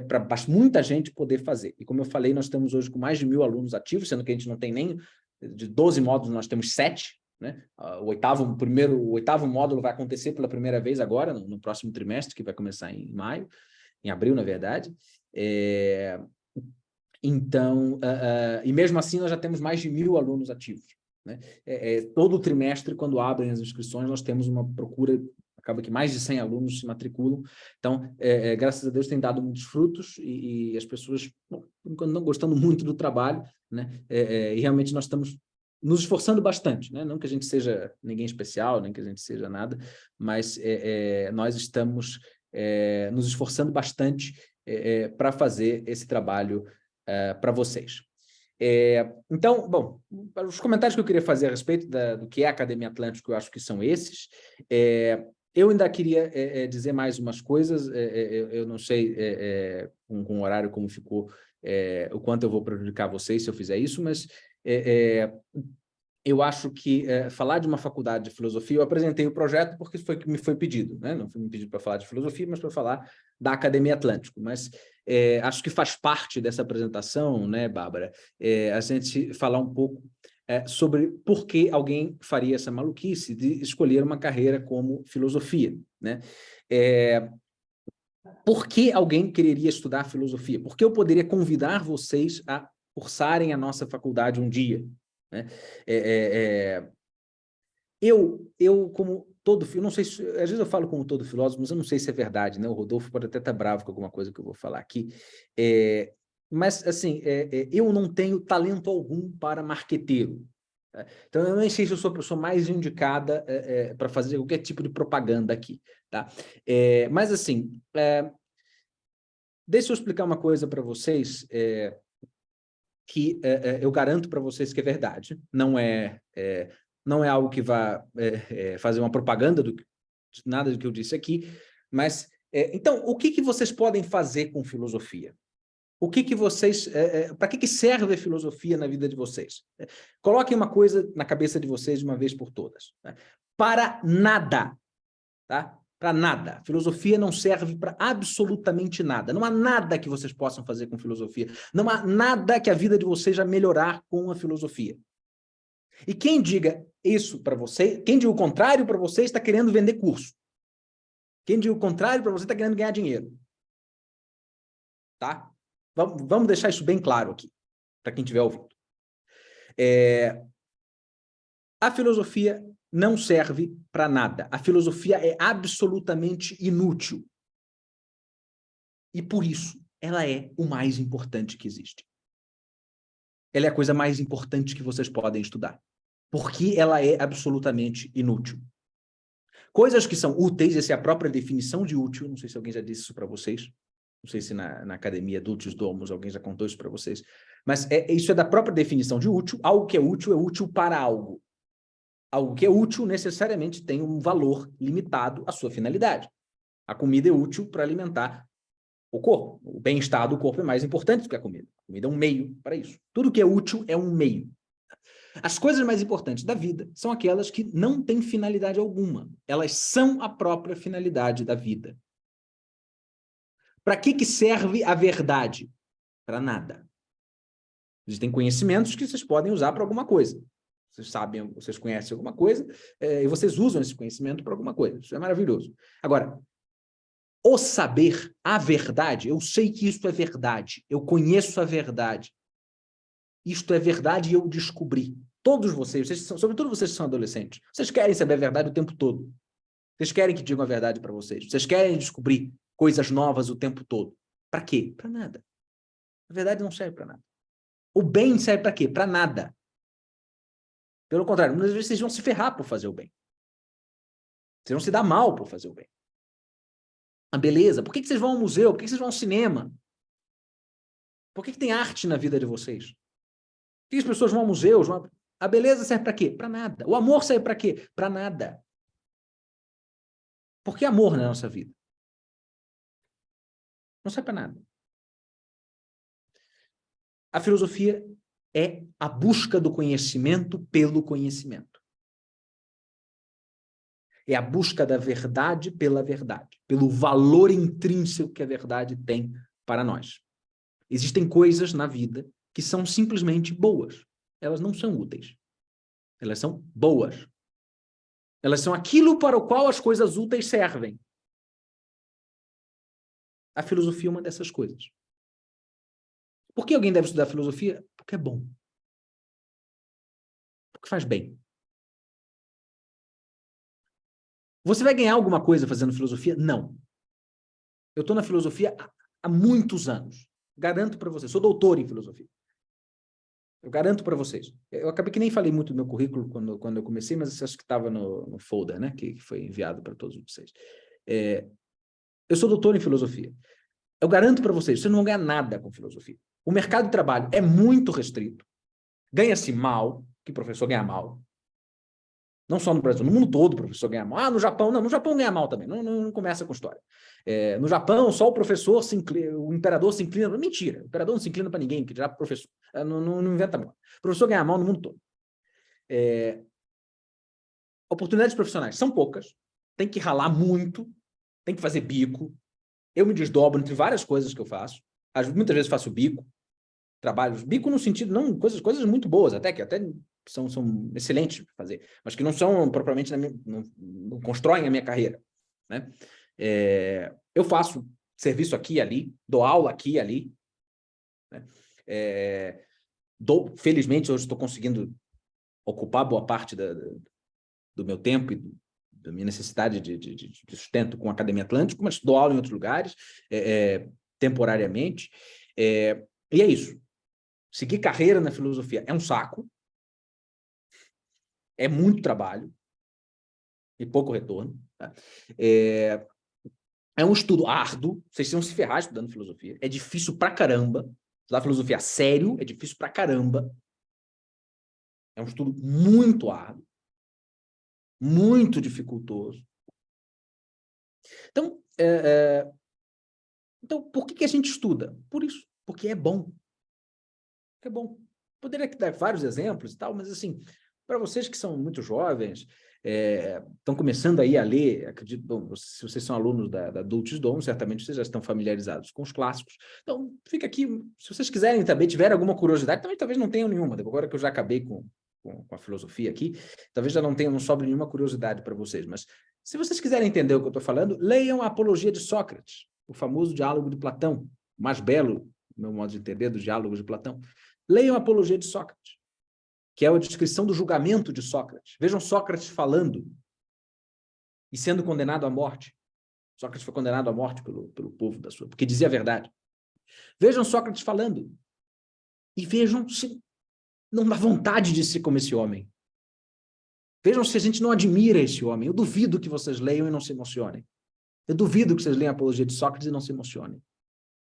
Speaker 5: para muita gente poder fazer. E como eu falei, nós estamos hoje com mais de 1.000 alunos ativos, sendo que a gente não tem nem, de 12 módulos, nós temos 7, né? O oitavo módulo vai acontecer pela primeira vez agora, no próximo trimestre, que vai começar em abril, na verdade. Então, e mesmo assim, nós já temos mais de 1.000 alunos ativos, né? Todo trimestre, quando abrem as inscrições, nós temos uma procura, acaba que mais de 100 alunos se matriculam. Então, graças a Deus, tem dado muitos frutos e as pessoas, bom, por enquanto, não gostando muito do trabalho, né? E realmente nós estamos nos esforçando bastante, né? Não que a gente seja ninguém especial, nem que a gente seja nada, mas nós estamos nos esforçando bastante para fazer esse trabalho para vocês. Então, bom, os comentários que eu queria fazer a respeito do que é a Academia Atlântico, eu acho que são esses. Eu ainda queria dizer mais umas coisas, eu não sei com o horário como ficou, o quanto eu vou prejudicar vocês se eu fizer isso, mas eu acho que falar de uma faculdade de filosofia, eu apresentei o projeto porque foi que me foi pedido, né? Não foi me pedido para falar de filosofia, mas para falar da Academia Atlântico. Mas acho que faz parte dessa apresentação, né, Bárbara, a gente falar um pouco sobre por que alguém faria essa maluquice de escolher uma carreira como filosofia, né? Por que alguém quereria estudar filosofia? Por que eu poderia convidar vocês a cursarem a nossa faculdade um dia, né? Eu, como todo filósofo, não sei se, às vezes eu falo como todo filósofo, mas eu não sei se é verdade, né? O Rodolfo pode até estar bravo com alguma coisa que eu vou falar aqui, mas, assim, eu não tenho talento algum para marqueteiro. Então, eu nem sei se eu sou a pessoa mais indicada para fazer qualquer tipo de propaganda aqui, tá? Mas, assim, deixa eu explicar uma coisa para vocês, que eu garanto para vocês que é verdade. Não é algo que vá fazer uma propaganda de nada do que eu disse aqui, mas, então, o que vocês podem fazer com filosofia? O que vocês... para que serve a filosofia na vida de vocês? Coloquem uma coisa na cabeça de vocês de uma vez por todas. Tá? Para nada, tá? Para nada. Filosofia não serve para absolutamente nada. Não há nada que vocês possam fazer com filosofia. Não há nada que a vida de vocês já melhorar com a filosofia. E quem diga isso para você, quem diga o contrário para você, está querendo vender curso. Quem diga o contrário para você está querendo ganhar dinheiro. Tá? Vamos deixar isso bem claro aqui, para quem estiver ouvindo. A filosofia não serve para nada. A filosofia é absolutamente inútil. E por isso, ela é o mais importante que existe. Ela é a coisa mais importante que vocês podem estudar. Porque ela é absolutamente inútil. Coisas que são úteis, essa é a própria definição de útil, não sei se alguém já disse isso para vocês, não sei se na Academia Dulcis Domus alguém já contou isso para vocês, mas isso é da própria definição de útil. Algo que é útil para algo. Algo que é útil necessariamente tem um valor limitado à sua finalidade. A comida é útil para alimentar o corpo. O bem-estar do corpo é mais importante do que a comida. A comida é um meio para isso. Tudo que é útil é um meio. As coisas mais importantes da vida são aquelas que não têm finalidade alguma. Elas são a própria finalidade da vida. Para que serve a verdade? Para nada. Existem conhecimentos que vocês podem usar para alguma coisa. Vocês sabem, vocês conhecem alguma coisa, e vocês usam esse conhecimento para alguma coisa. Isso é maravilhoso. Agora, o saber, a verdade, eu sei que isso é verdade, eu conheço a verdade. Isto é verdade e eu descobri. Todos vocês sobretudo vocês que são adolescentes, vocês querem saber a verdade o tempo todo. Vocês querem que digam a verdade para vocês. Vocês querem descobrir coisas novas o tempo todo. Para quê? Para nada. A verdade não serve para nada. O bem serve para quê? Para nada. Pelo contrário, muitas vezes vocês vão se ferrar por fazer o bem. Vocês vão se dar mal por fazer o bem. A beleza. Por que vocês vão ao museu? Por que vocês vão ao cinema? Por que tem arte na vida de vocês? Por que as pessoas vão ao museu? A beleza serve para quê? Para nada. O amor serve para quê? Para nada. Por que amor na nossa vida? Não serve para nada. A filosofia é a busca do conhecimento pelo conhecimento. É a busca da verdade pela verdade, pelo valor intrínseco que a verdade tem para nós. Existem coisas na vida que são simplesmente boas. Elas não são úteis. Elas são boas. Elas são aquilo para o qual as coisas úteis servem. A filosofia é uma dessas coisas. Por que alguém deve estudar filosofia? Porque é bom. Porque faz bem. Você vai ganhar alguma coisa fazendo filosofia? Não. Eu estou na filosofia há muitos anos. Garanto para vocês. Sou doutor em filosofia. Eu garanto para vocês. Eu acabei que nem falei muito do meu currículo quando eu comecei, mas acho que estava no folder, né? Que foi enviado para todos vocês. Eu sou doutor em filosofia. Eu garanto para vocês, vocês não vão ganhar nada com filosofia. O mercado de trabalho é muito restrito. Ganha-se mal, que professor ganha mal. Não só no Brasil, no mundo todo o professor ganha mal. No Japão, não. No Japão ganha mal também. Não começa com história. No Japão, só o professor o imperador se inclina. Mentira, o imperador não se inclina para ninguém, que já professor. Não inventa mal. O professor ganha mal no mundo todo. Oportunidades profissionais são poucas. Tem que ralar muito. Tem que fazer bico. Eu me desdobro entre várias coisas que eu faço. Muitas vezes faço bico. Trabalhos. Bico no sentido, não, coisas muito boas, até são excelentes para fazer, mas que não são propriamente, não constroem a minha carreira. Né? Eu faço serviço aqui e ali, dou aula aqui e ali. Né? Felizmente, hoje estou conseguindo ocupar boa parte do meu tempo e da minha necessidade de sustento com a Academia Atlântico, mas dou aula em outros lugares, temporariamente. E é isso. Seguir carreira na filosofia é um saco, é muito trabalho e pouco retorno. Tá? É um estudo árduo, vocês vão se ferrar estudando filosofia. É difícil pra caramba. Estudar filosofia a sério é difícil pra caramba. É um estudo muito árduo, muito dificultoso. Então, por que a gente estuda? Por isso, porque é bom. É bom. Poderia dar vários exemplos e tal, mas assim, para vocês que são muito jovens, estão começando aí a ler, acredito, bom, se vocês são alunos da Dulcis Dom, certamente vocês já estão familiarizados com os clássicos. Então, fica aqui, se vocês quiserem também, tiverem alguma curiosidade, também talvez não tenham nenhuma, agora que eu já acabei com a filosofia aqui, talvez já não sobre nenhuma curiosidade para vocês, mas se vocês quiserem entender o que eu estou falando, leiam a Apologia de Sócrates, o famoso diálogo de Platão, o mais belo, no meu modo de entender, dos diálogos de Platão. Leiam a Apologia de Sócrates, que é a descrição do julgamento de Sócrates. Vejam Sócrates falando e sendo condenado à morte. Sócrates foi condenado à morte pelo povo da sua, porque dizia a verdade. Vejam Sócrates falando e vejam se não dá vontade de ser como esse homem. Vejam se a gente não admira esse homem. Eu duvido que vocês leiam e não se emocionem. Eu duvido que vocês leiam a Apologia de Sócrates e não se emocionem.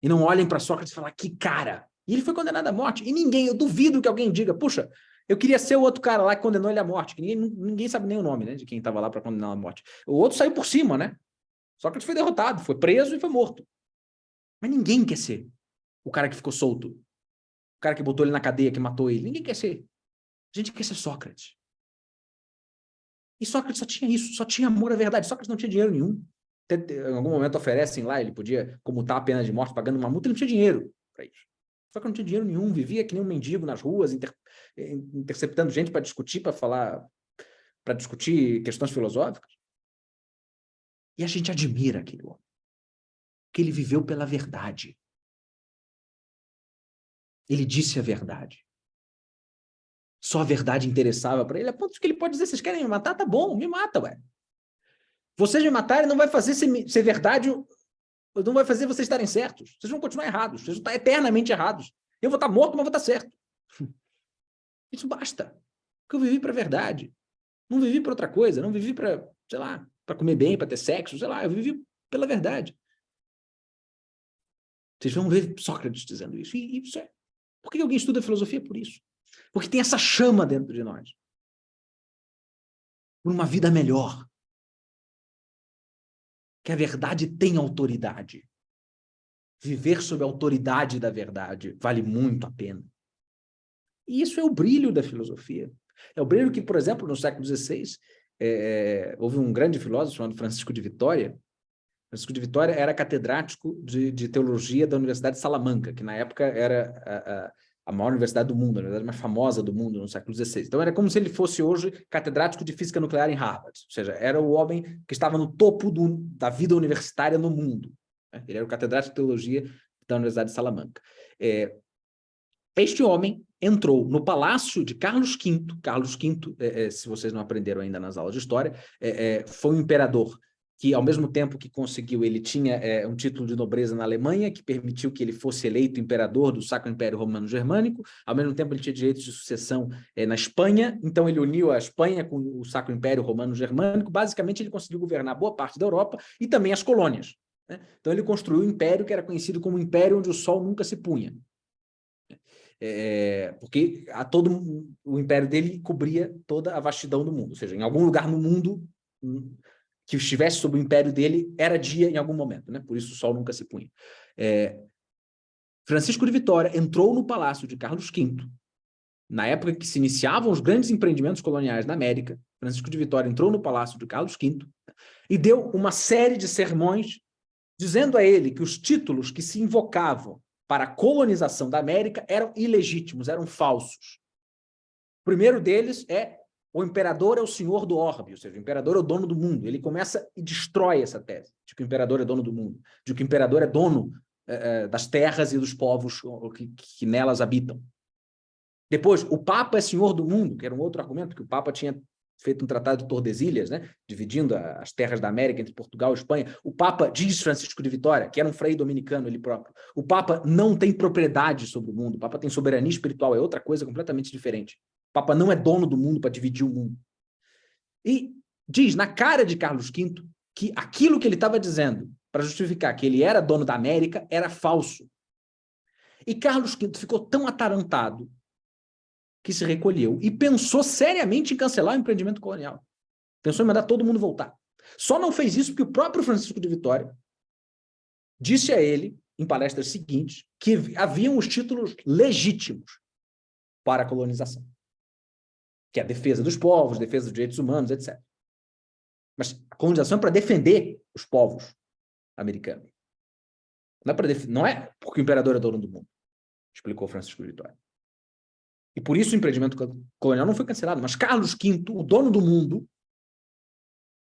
Speaker 5: E não olhem para Sócrates e falem, que cara! E ele foi condenado à morte. E eu duvido que alguém diga, puxa, eu queria ser o outro cara lá que condenou ele à morte, que ninguém sabe nem o nome, né, de quem estava lá para condenar à morte. O outro saiu por cima, né? Sócrates foi derrotado, foi preso e foi morto. Mas ninguém quer ser o cara que ficou solto, o cara que botou ele na cadeia, que matou ele. Ninguém quer ser. A gente quer ser Sócrates. E Sócrates só tinha isso, só tinha amor à verdade. Sócrates não tinha dinheiro nenhum. Em algum momento oferecem lá, ele podia comutar a pena de morte pagando uma multa, ele não tinha dinheiro para isso. Só que não tinha dinheiro nenhum, vivia que nem um mendigo nas ruas, interceptando gente para discutir, para discutir questões filosóficas. E a gente admira aquele homem, porque ele viveu pela verdade. Ele disse a verdade. Só a verdade interessava para ele, a ponto de que ele pode dizer, vocês querem me matar? Tá bom, me mata, ué. Vocês me matarem não vai fazer ser verdade não vai fazer vocês estarem certos. Vocês vão continuar errados. Vocês vão estar eternamente errados. Eu vou estar morto, mas vou estar certo. Isso basta. Porque eu vivi para a verdade. Não vivi para outra coisa. Não vivi para, sei lá, para comer bem, para ter sexo. Sei lá, eu vivi pela verdade. Vocês vão ver Sócrates dizendo isso. E isso é... Por que alguém estuda filosofia? Por isso. Porque tem essa chama dentro de nós. Por uma vida melhor. Que a verdade tem autoridade. Viver sob a autoridade da verdade vale muito a pena. E isso é o brilho da filosofia. É o brilho que, por exemplo, no século XVI, houve um grande filósofo chamado Francisco de Vitória. Francisco de Vitória era catedrático de teologia da Universidade de Salamanca, que na época era a maior universidade do mundo, a universidade mais famosa do mundo no século XVI. Então era como se ele fosse hoje catedrático de física nuclear em Harvard, ou seja, era o homem que estava no topo da vida universitária no mundo. Ele era o catedrático de teologia da Universidade de Salamanca. Este homem entrou no palácio de Carlos V. Carlos V, se vocês não aprenderam ainda nas aulas de história, foi um imperador que, ao mesmo tempo que conseguiu, ele tinha um título de nobreza na Alemanha, que permitiu que ele fosse eleito imperador do Sacro Império Romano Germânico, ao mesmo tempo ele tinha direitos de sucessão na Espanha, então ele uniu a Espanha com o Sacro Império Romano Germânico, basicamente ele conseguiu governar boa parte da Europa e também as colônias. Né? Então ele construiu um império que era conhecido como o Império onde o Sol nunca se punha. Porque o império dele cobria toda a vastidão do mundo, ou seja, em algum lugar no mundo que estivesse sob o império dele, era dia em algum momento, né? Por isso o sol nunca se punha. Francisco de Vitória entrou no palácio de Carlos V, na época que se iniciavam os grandes empreendimentos coloniais na América. Francisco de Vitória entrou no palácio de Carlos V e deu uma série de sermões dizendo a ele que os títulos que se invocavam para a colonização da América eram ilegítimos, eram falsos. O primeiro deles o imperador é o senhor do orbe, ou seja, o imperador é o dono do mundo. Ele começa e destrói essa tese de que o imperador é dono do mundo, de que o imperador é dono das terras e dos povos que nelas habitam. Depois, o Papa é senhor do mundo, que era um outro argumento, que o Papa tinha feito um tratado de Tordesilhas, né, dividindo as terras da América entre Portugal e Espanha. O Papa, diz Francisco de Vitória, que era um frei dominicano ele próprio, o Papa não tem propriedade sobre o mundo, o Papa tem soberania espiritual, é outra coisa completamente diferente. O Papa não é dono do mundo para dividir o mundo. E diz na cara de Carlos V que aquilo que ele estava dizendo para justificar que ele era dono da América era falso. E Carlos V ficou tão atarantado que se recolheu e pensou seriamente em cancelar o empreendimento colonial. Pensou em mandar todo mundo voltar. Só não fez isso porque o próprio Francisco de Vitória disse a ele, em palestras seguintes, que haviam os títulos legítimos para a colonização. Que é a defesa dos povos, defesa dos direitos humanos, etc. Mas a colonização é para defender os povos americanos. Não é porque o imperador é dono do mundo, explicou Francisco de Vitória. E por isso o empreendimento colonial não foi cancelado. Mas Carlos V, o dono do mundo,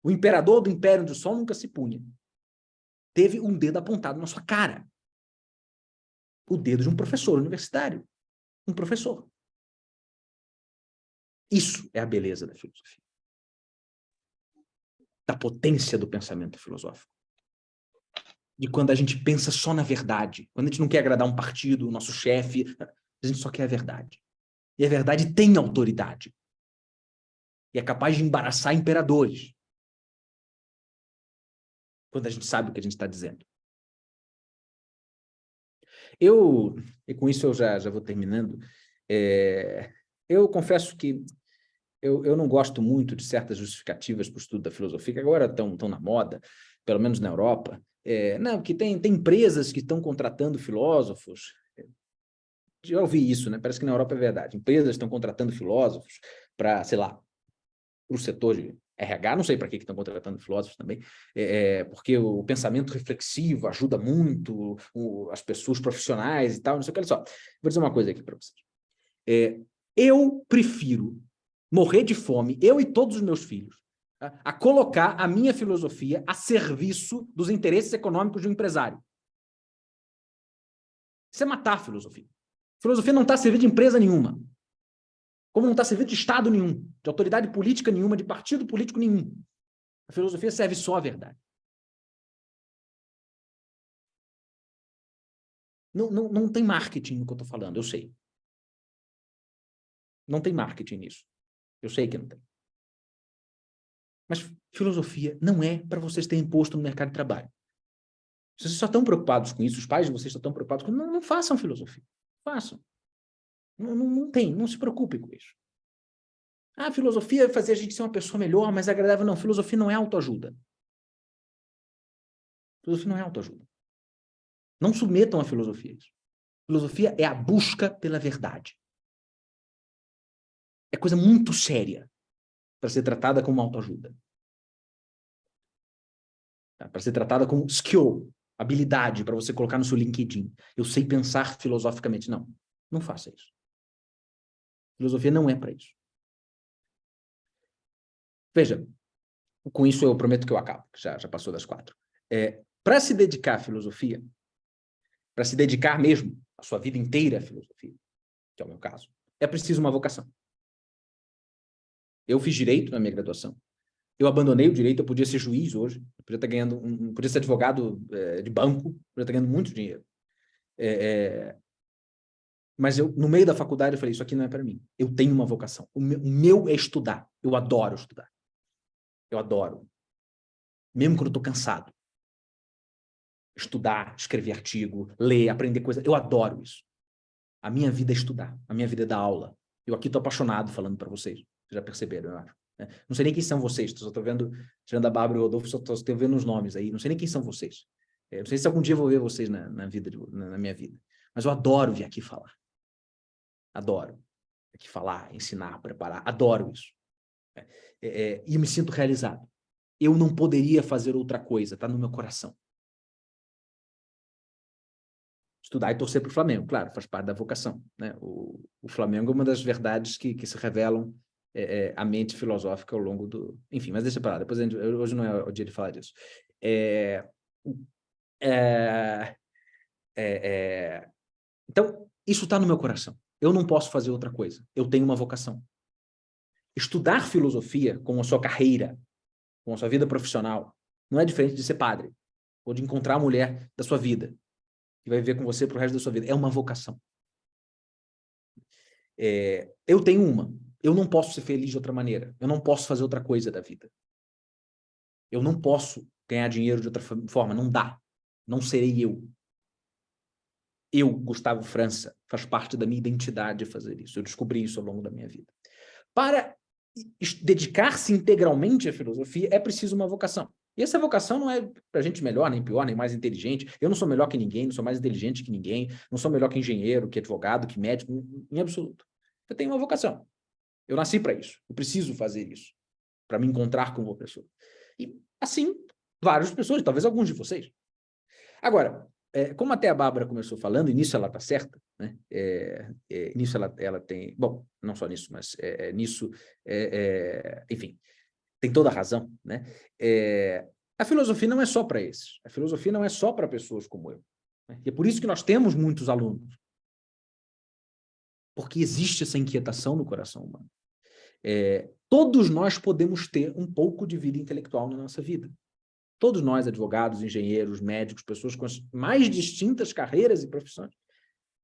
Speaker 5: o imperador do império onde o sol nunca se punha, teve um dedo apontado na sua cara. O dedo de um professor universitário. Um professor. Isso é a beleza da filosofia. Da potência do pensamento filosófico. De quando a gente pensa só na verdade. Quando a gente não quer agradar um partido, o nosso chefe. A gente só quer a verdade. E a verdade tem autoridade. E é capaz de embaraçar imperadores. Quando a gente sabe o que a gente está dizendo. E com isso eu já vou terminando. Eu confesso que eu não gosto muito de certas justificativas para o estudo da filosofia, que agora estão na moda, pelo menos na Europa. Não, que tem empresas que estão contratando filósofos. Já ouvi isso, né? Parece que na Europa é verdade. Empresas estão contratando filósofos para, sei lá, para o setor de RH, não sei para que estão contratando filósofos também, porque o pensamento reflexivo ajuda muito as pessoas profissionais e tal, não sei o que. Olha só, vou dizer uma coisa aqui para vocês. Eu prefiro morrer de fome, eu e todos os meus filhos, a colocar a minha filosofia a serviço dos interesses econômicos de um empresário. Isso é matar a filosofia. A filosofia não está a servir de empresa nenhuma. Como não está a servir de Estado nenhum, de autoridade política nenhuma, de partido político nenhum. A filosofia serve só à verdade. Não tem marketing no que eu estou falando, eu sei. Não tem marketing nisso. Eu sei que não tem. Mas filosofia não é para vocês terem posto no mercado de trabalho. Se vocês só estão preocupados com isso, os pais de vocês só estão preocupados com isso, não façam filosofia. Façam. Não se preocupe com isso. Ah, filosofia vai fazer a gente ser uma pessoa melhor, mais agradável. Não, filosofia não é autoajuda. Filosofia não é autoajuda. Não submetam a filosofia isso. Filosofia é a busca pela verdade. É coisa muito séria para ser tratada como autoajuda. Para ser tratada como skill, habilidade para você colocar no seu LinkedIn. Eu sei pensar filosoficamente. Não faça isso. Filosofia não é para isso. Veja, com isso eu prometo que eu acabo, que já passou das 4. Para se dedicar à filosofia, para se dedicar mesmo a sua vida inteira à filosofia, que é o meu caso, é preciso uma vocação. Eu fiz direito na minha graduação. Eu abandonei o direito, eu podia ser juiz hoje, eu podia estar ganhando, podia ser advogado de banco, podia estar ganhando muito dinheiro. Mas eu, no meio da faculdade, eu falei, isso aqui não é para mim. Eu tenho uma vocação. O meu é estudar. Eu adoro estudar. Eu adoro. Mesmo quando eu estou cansado. Estudar, escrever artigo, ler, aprender coisas. Eu adoro isso. A minha vida é estudar. A minha vida é dar aula. Eu aqui estou apaixonado falando para vocês. Vocês já perceberam, eu acho. Não sei nem quem são vocês. Só estou vendo, tirando a Bárbara e o Rodolfo, só estou vendo os nomes aí. Não sei nem quem são vocês. Não sei se algum dia eu vou ver vocês na minha vida. Mas eu adoro vir aqui falar. Adoro. Aqui falar, ensinar, preparar. Adoro isso. E eu me sinto realizado. Eu não poderia fazer outra coisa. Está no meu coração. Estudar e torcer para o Flamengo, claro, faz parte da vocação, né? O Flamengo é uma das verdades que se revelam à mente filosófica ao longo do... Enfim, mas deixa para lá, depois hoje não é o dia de falar disso. Então, isso está no meu coração. Eu não posso fazer outra coisa. Eu tenho uma vocação. Estudar filosofia com a sua carreira, com a sua vida profissional, não é diferente de ser padre, ou de encontrar a mulher da sua vida, que vai viver com você pro resto da sua vida. É uma vocação. Eu tenho uma. Eu não posso ser feliz de outra maneira. Eu não posso fazer outra coisa da vida. Eu não posso ganhar dinheiro de outra forma. Não dá. Não serei eu. Eu, Gustavo França, faz parte da minha identidade fazer isso. Eu descobri isso ao longo da minha vida. Para dedicar-se integralmente à filosofia, é preciso uma vocação. E essa vocação não é para gente melhor, nem pior, nem mais inteligente. Eu não sou melhor que ninguém, não sou mais inteligente que ninguém, não sou melhor que engenheiro, que advogado, que médico, em absoluto. Eu tenho uma vocação. Eu nasci para isso. Eu preciso fazer isso, para me encontrar com uma pessoa. E, assim, várias pessoas, talvez alguns de vocês. Agora, como até a Bárbara começou falando, e nisso ela está certa, né? Nisso ela tem... Bom, não só nisso, mas nisso... enfim, tem toda a razão, né? A filosofia não é só para esses. A filosofia não é só para pessoas como eu. Né? E é por isso que nós temos muitos alunos. Porque existe essa inquietação no coração humano. Todos nós podemos ter um pouco de vida intelectual na nossa vida. Todos nós, advogados, engenheiros, médicos, pessoas com as mais distintas carreiras e profissões,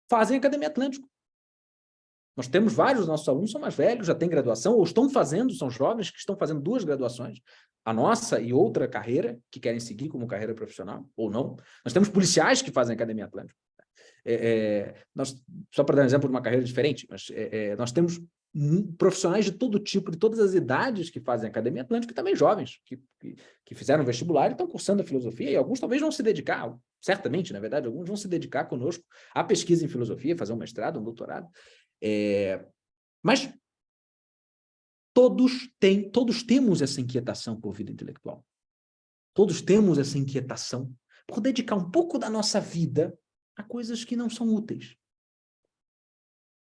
Speaker 5: fazem Academia Atlântico. Nós temos vários dos nossos alunos, são mais velhos, já têm graduação, ou estão fazendo, são jovens que estão fazendo 2 graduações, a nossa e outra carreira, que querem seguir como carreira profissional, ou não. Nós temos policiais que fazem Academia Atlântico. Só para dar um exemplo de uma carreira diferente, mas nós temos profissionais de todo tipo, de todas as idades que fazem Academia Atlântica, e também jovens que fizeram vestibular e estão cursando a filosofia, e alguns talvez vão se dedicar, certamente, na verdade, alguns vão se dedicar conosco à pesquisa em filosofia, fazer um mestrado, um doutorado. Mas todos temos essa inquietação por vida intelectual. Todos temos essa inquietação por dedicar um pouco da nossa vida a coisas que não são úteis.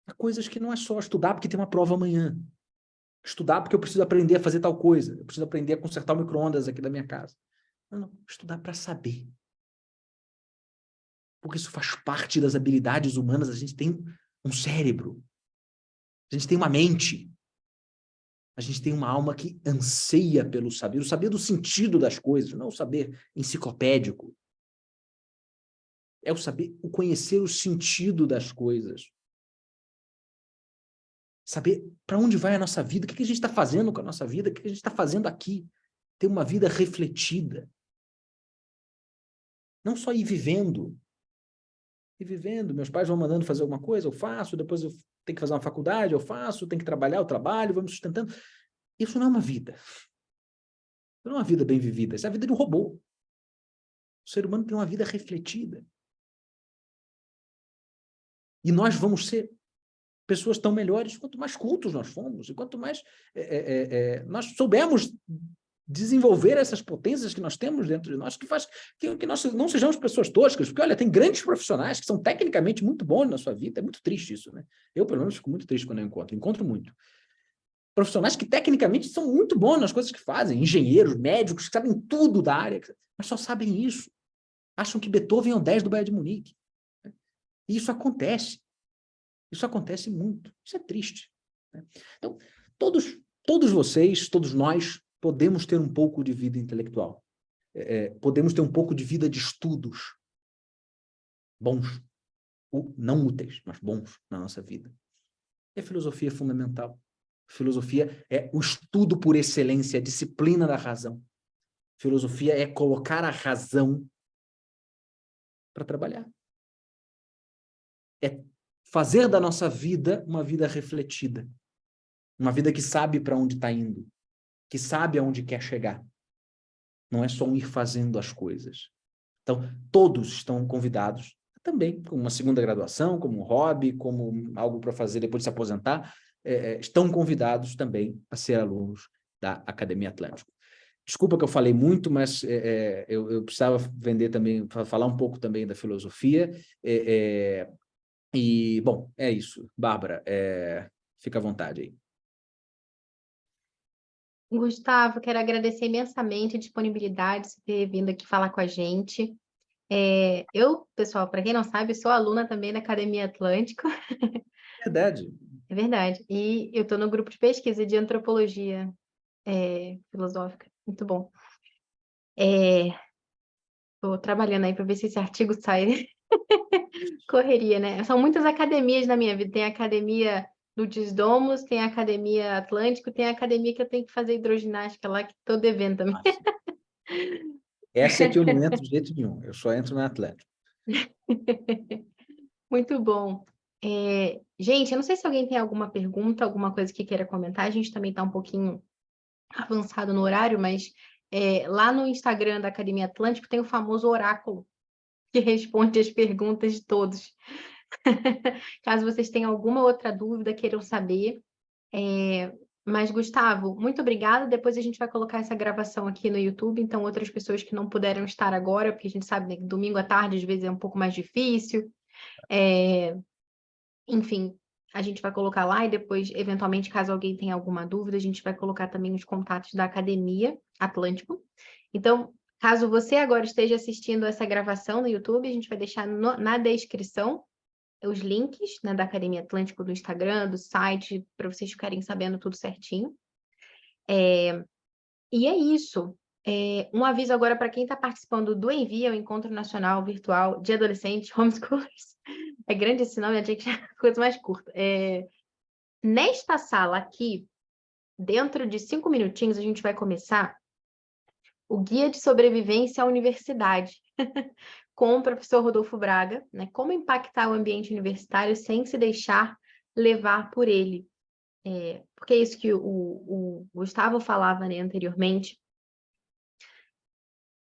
Speaker 5: A coisas que não é só estudar porque tem uma prova amanhã. Estudar porque eu preciso aprender a fazer tal coisa. Eu preciso aprender a consertar o micro-ondas aqui da minha casa. Não. Estudar para saber. Porque isso faz parte das habilidades humanas. A gente tem um cérebro. A gente tem uma mente. A gente tem uma alma que anseia pelo saber. O saber do sentido das coisas, não o saber enciclopédico. É o conhecer o sentido das coisas. Saber para onde vai a nossa vida, o que a gente está fazendo com a nossa vida, o que a gente está fazendo aqui. Ter uma vida refletida. Não só ir vivendo. Ir vivendo. Meus pais vão mandando fazer alguma coisa, eu faço, depois eu tenho que fazer uma faculdade, eu faço, tenho que trabalhar, eu trabalho, vamos sustentando. Isso não é uma vida. Isso não é uma vida bem vivida, isso é a vida de um robô. O ser humano tem uma vida refletida. E nós vamos ser pessoas tão melhores quanto mais cultos nós fomos, e quanto mais nós soubermos desenvolver essas potências que nós temos dentro de nós, que faz que nós não sejamos pessoas toscas, porque, olha, tem grandes profissionais que são tecnicamente muito bons na sua vida, é muito triste isso, né? Eu, pelo menos, fico muito triste quando eu encontro muito. Profissionais que tecnicamente são muito bons nas coisas que fazem, engenheiros, médicos, que sabem tudo da área, mas só sabem isso. Acham que Beethoven é o 10 do Bayern de Munique. E isso acontece. Isso acontece muito. Isso é triste. Então, todos vocês, todos nós, podemos ter um pouco de vida intelectual. Podemos ter um pouco de vida de estudos bons. Não úteis, mas bons na nossa vida. E a filosofia é fundamental. A filosofia é o estudo por excelência, a disciplina da razão. A filosofia é colocar a razão para trabalhar. É fazer da nossa vida uma vida refletida. Uma vida que sabe para onde está indo. Que sabe aonde quer chegar. Não é só um ir fazendo as coisas. Então, todos estão convidados, também, como uma segunda graduação, como um hobby, como algo para fazer depois de se aposentar, estão convidados também a ser alunos da Academia Atlântico. Desculpa que eu falei muito, mas eu precisava falar um pouco também da filosofia. E, bom, é isso. Bárbara, fica à vontade aí.
Speaker 1: Gustavo, quero agradecer imensamente a disponibilidade de ter vindo aqui falar com a gente. Eu, pessoal, para quem não sabe, sou aluna também da Academia Atlântico.
Speaker 5: Verdade.
Speaker 1: É verdade. E eu estou no grupo de pesquisa de antropologia filosófica. Muito bom. Estou trabalhando aí para ver se esse artigo sai. Correria, né? São muitas academias na minha vida. Tem a Academia do Desdomos, tem a Academia Atlântico, tem a academia que eu tenho que fazer hidroginástica lá, que estou devendo também.
Speaker 5: Essa é que eu não entro de jeito nenhum. Eu só entro na Atlântico.
Speaker 1: Muito bom. Gente, eu não sei se alguém tem alguma pergunta, alguma coisa que queira comentar. A gente também está um pouquinho avançado no horário, mas lá no Instagram da Academia Atlântico tem o famoso oráculo, que responde as perguntas de todos. Caso vocês tenham alguma outra dúvida, queiram saber. Mas, Gustavo, muito obrigada. Depois a gente vai colocar essa gravação aqui no YouTube, então outras pessoas que não puderam estar agora, porque a gente sabe, né, que domingo à tarde às vezes é um pouco mais difícil. Enfim, a gente vai colocar lá e depois, eventualmente, caso alguém tenha alguma dúvida, a gente vai colocar também os contatos da Academia Atlântico. Então, caso você agora esteja assistindo essa gravação no YouTube, a gente vai deixar na descrição os links, né, da Academia Atlântico, do Instagram, do site, para vocês ficarem sabendo tudo certinho. E é isso. Um aviso agora para quem está participando do Envia, o Encontro Nacional Virtual de Adolescentes Homeschoolers. É grande esse nome, achei que já era coisa mais curta. Nesta sala aqui, dentro de 5 minutinhos, a gente vai começar o Guia de Sobrevivência à Universidade, com o professor Rodolfo Braga, né? Como impactar o ambiente universitário sem se deixar levar por ele. Porque é isso que o Gustavo falava, né, anteriormente.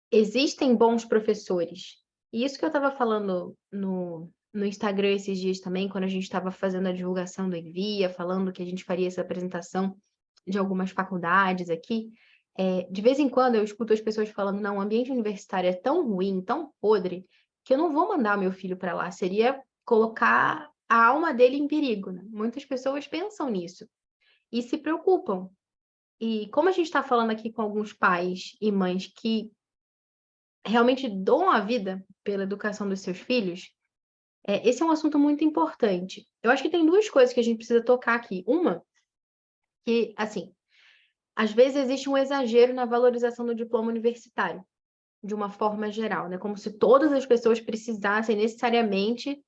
Speaker 1: Existem bons professores. E isso que eu estava falando no Instagram esses dias também, quando a gente estava fazendo a divulgação do Envia, falando que a gente faria essa apresentação de algumas faculdades aqui. De vez em quando eu escuto as pessoas falando, não, o ambiente universitário é tão ruim, tão podre, que eu não vou mandar meu filho para lá. Seria colocar a alma dele em perigo, né? Muitas pessoas pensam nisso e se preocupam. E como a gente está falando aqui com alguns pais e mães que realmente doam a vida pela educação dos seus filhos, esse é um assunto muito importante. Eu acho que tem duas coisas que a gente precisa tocar aqui. Uma, que, assim, às vezes existe um exagero na valorização do diploma universitário. de uma forma geral, né? Como se todas as pessoas precisassem necessariamente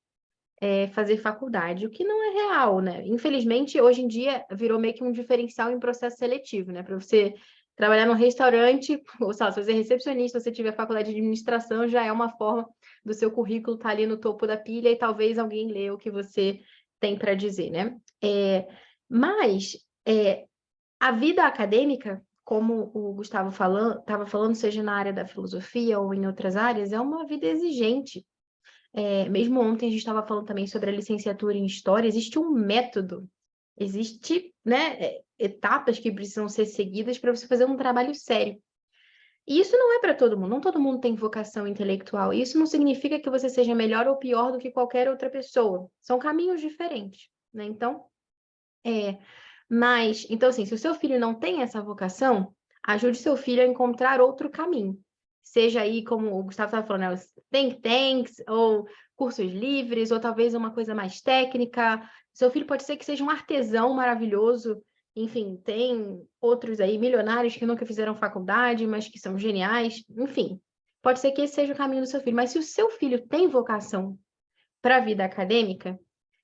Speaker 1: fazer faculdade, o que não é real, né? Infelizmente, hoje em dia, virou meio que um diferencial em processo seletivo, né? Para você trabalhar num restaurante, ou sei lá, se você é recepcionista, se você tiver faculdade de administração, já é uma forma do seu currículo estar ali no topo da pilha e talvez alguém lê o que você tem para dizer, né? Mas a vida acadêmica, como o Gustavo estava falando, seja na área da filosofia ou em outras áreas, é uma vida exigente. Mesmo ontem a gente estava falando também sobre a licenciatura em História, existe um método, existe, né, etapas que precisam ser seguidas para você fazer um trabalho sério. E isso não é para todo mundo, não todo mundo tem vocação intelectual. Isso não significa que você seja melhor ou pior do que qualquer outra pessoa. São caminhos diferentes, né? Então, então assim, se o seu filho não tem essa vocação, ajude seu filho a encontrar outro caminho. Seja aí, como o Gustavo estava falando, os think tanks, ou cursos livres, ou talvez uma coisa mais técnica. Seu filho pode ser que seja um artesão maravilhoso. Enfim, tem outros aí, milionários que nunca fizeram faculdade, mas que são geniais. Enfim, pode ser que esse seja o caminho do seu filho. Mas se o seu filho tem vocação para a vida acadêmica,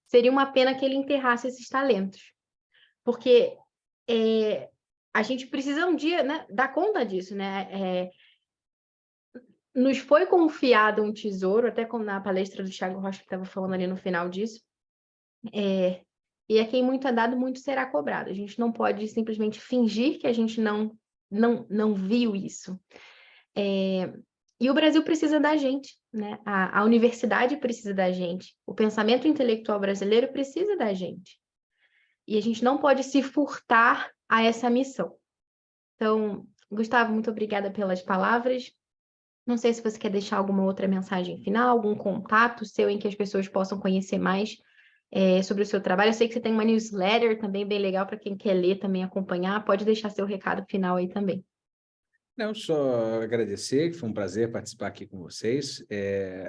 Speaker 1: seria uma pena que ele enterrasse esses talentos. Porque a gente precisa um dia, né, dar conta disso, né? Nos foi confiado um tesouro, até como na palestra do Thiago Rocha que estava falando ali no final disso, e a quem muito é dado, muito será cobrado. A gente não pode simplesmente fingir que a gente não viu isso. E o Brasil precisa da gente, né? A universidade precisa da gente, o pensamento intelectual brasileiro precisa da gente. E a gente não pode se furtar a essa missão. Então, Gustavo, muito obrigada pelas palavras. Não sei se você quer deixar alguma outra mensagem final, algum contato seu em que as pessoas possam conhecer mais sobre o seu trabalho. Eu sei que você tem uma newsletter também bem legal para quem quer ler, também acompanhar. Pode deixar seu recado final aí também.
Speaker 5: Não, só agradecer, que foi um prazer participar aqui com vocês,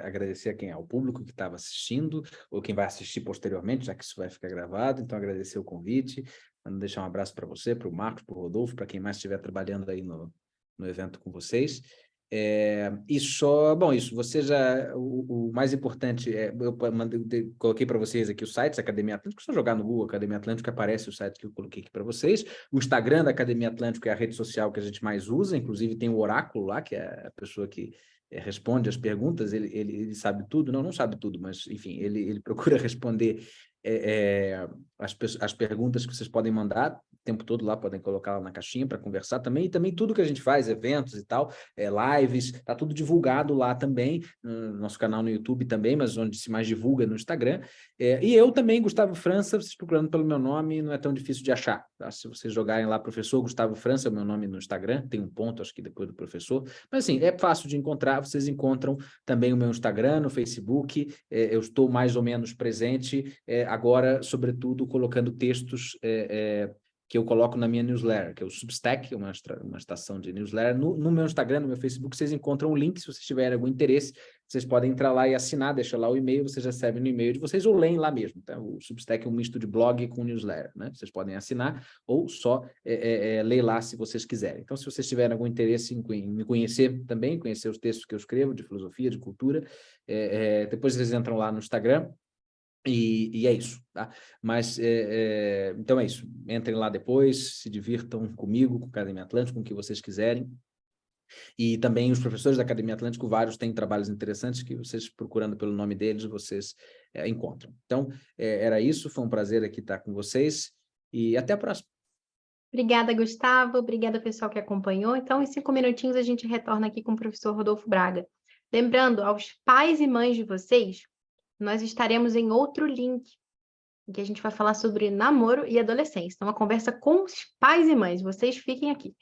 Speaker 5: agradecer ao público que estava assistindo, ou quem vai assistir posteriormente, já que isso vai ficar gravado, então agradecer o convite, deixar um abraço para você, para o Marcos, para o Rodolfo, para quem mais estiver trabalhando aí no evento com vocês. E só, bom, isso, você já, o mais importante, eu coloquei para vocês aqui os sites, Academia Atlântico, só jogar no Google Academia Atlântico, aparece o site que eu coloquei aqui para vocês, o Instagram da Academia Atlântico é a rede social que a gente mais usa, inclusive tem o Oráculo lá, que é a pessoa que responde as perguntas, ele sabe tudo, não sabe tudo, mas, enfim, ele procura responder as perguntas que vocês podem mandar o tempo todo lá, podem colocar lá na caixinha para conversar também, e também tudo que a gente faz, eventos e tal, lives, está tudo divulgado lá também, no nosso canal no YouTube também, mas onde se mais divulga no Instagram, e eu também, Gustavo França, vocês procurando pelo meu nome, não é tão difícil de achar, tá? Se vocês jogarem lá, professor Gustavo França, é o meu nome no Instagram, tem um ponto, acho que depois do professor, mas assim, é fácil de encontrar, vocês encontram também o meu Instagram, no Facebook, eu estou mais ou menos presente, agora, sobretudo, colocando textos que eu coloco na minha newsletter, que é o Substack, uma estação de newsletter. No meu Instagram, no meu Facebook, vocês encontram um link, se vocês tiverem algum interesse, vocês podem entrar lá e assinar, deixa lá o e-mail, vocês recebem no e-mail de vocês ou leem lá mesmo, tá? O Substack é um misto de blog com newsletter, né? Vocês podem assinar ou só ler lá se vocês quiserem. Então, se vocês tiverem algum interesse em me conhecer também, conhecer os textos que eu escrevo de filosofia, de cultura, depois vocês entram lá no Instagram, e é isso, tá? Mas, então é isso. Entrem lá depois, se divirtam comigo, com a Academia Atlântico, com o que vocês quiserem. E também os professores da Academia Atlântico, vários têm trabalhos interessantes que vocês, procurando pelo nome deles, vocês encontram. Então, era isso. Foi um prazer aqui estar com vocês e até a próxima.
Speaker 1: Obrigada, Gustavo. Obrigada, pessoal que acompanhou. Então, em 5 minutinhos, a gente retorna aqui com o professor Rodolfo Braga. Lembrando, aos pais e mães de vocês, nós estaremos em outro link, em que a gente vai falar sobre namoro e adolescência. Então, uma conversa com os pais e mães. Vocês fiquem aqui.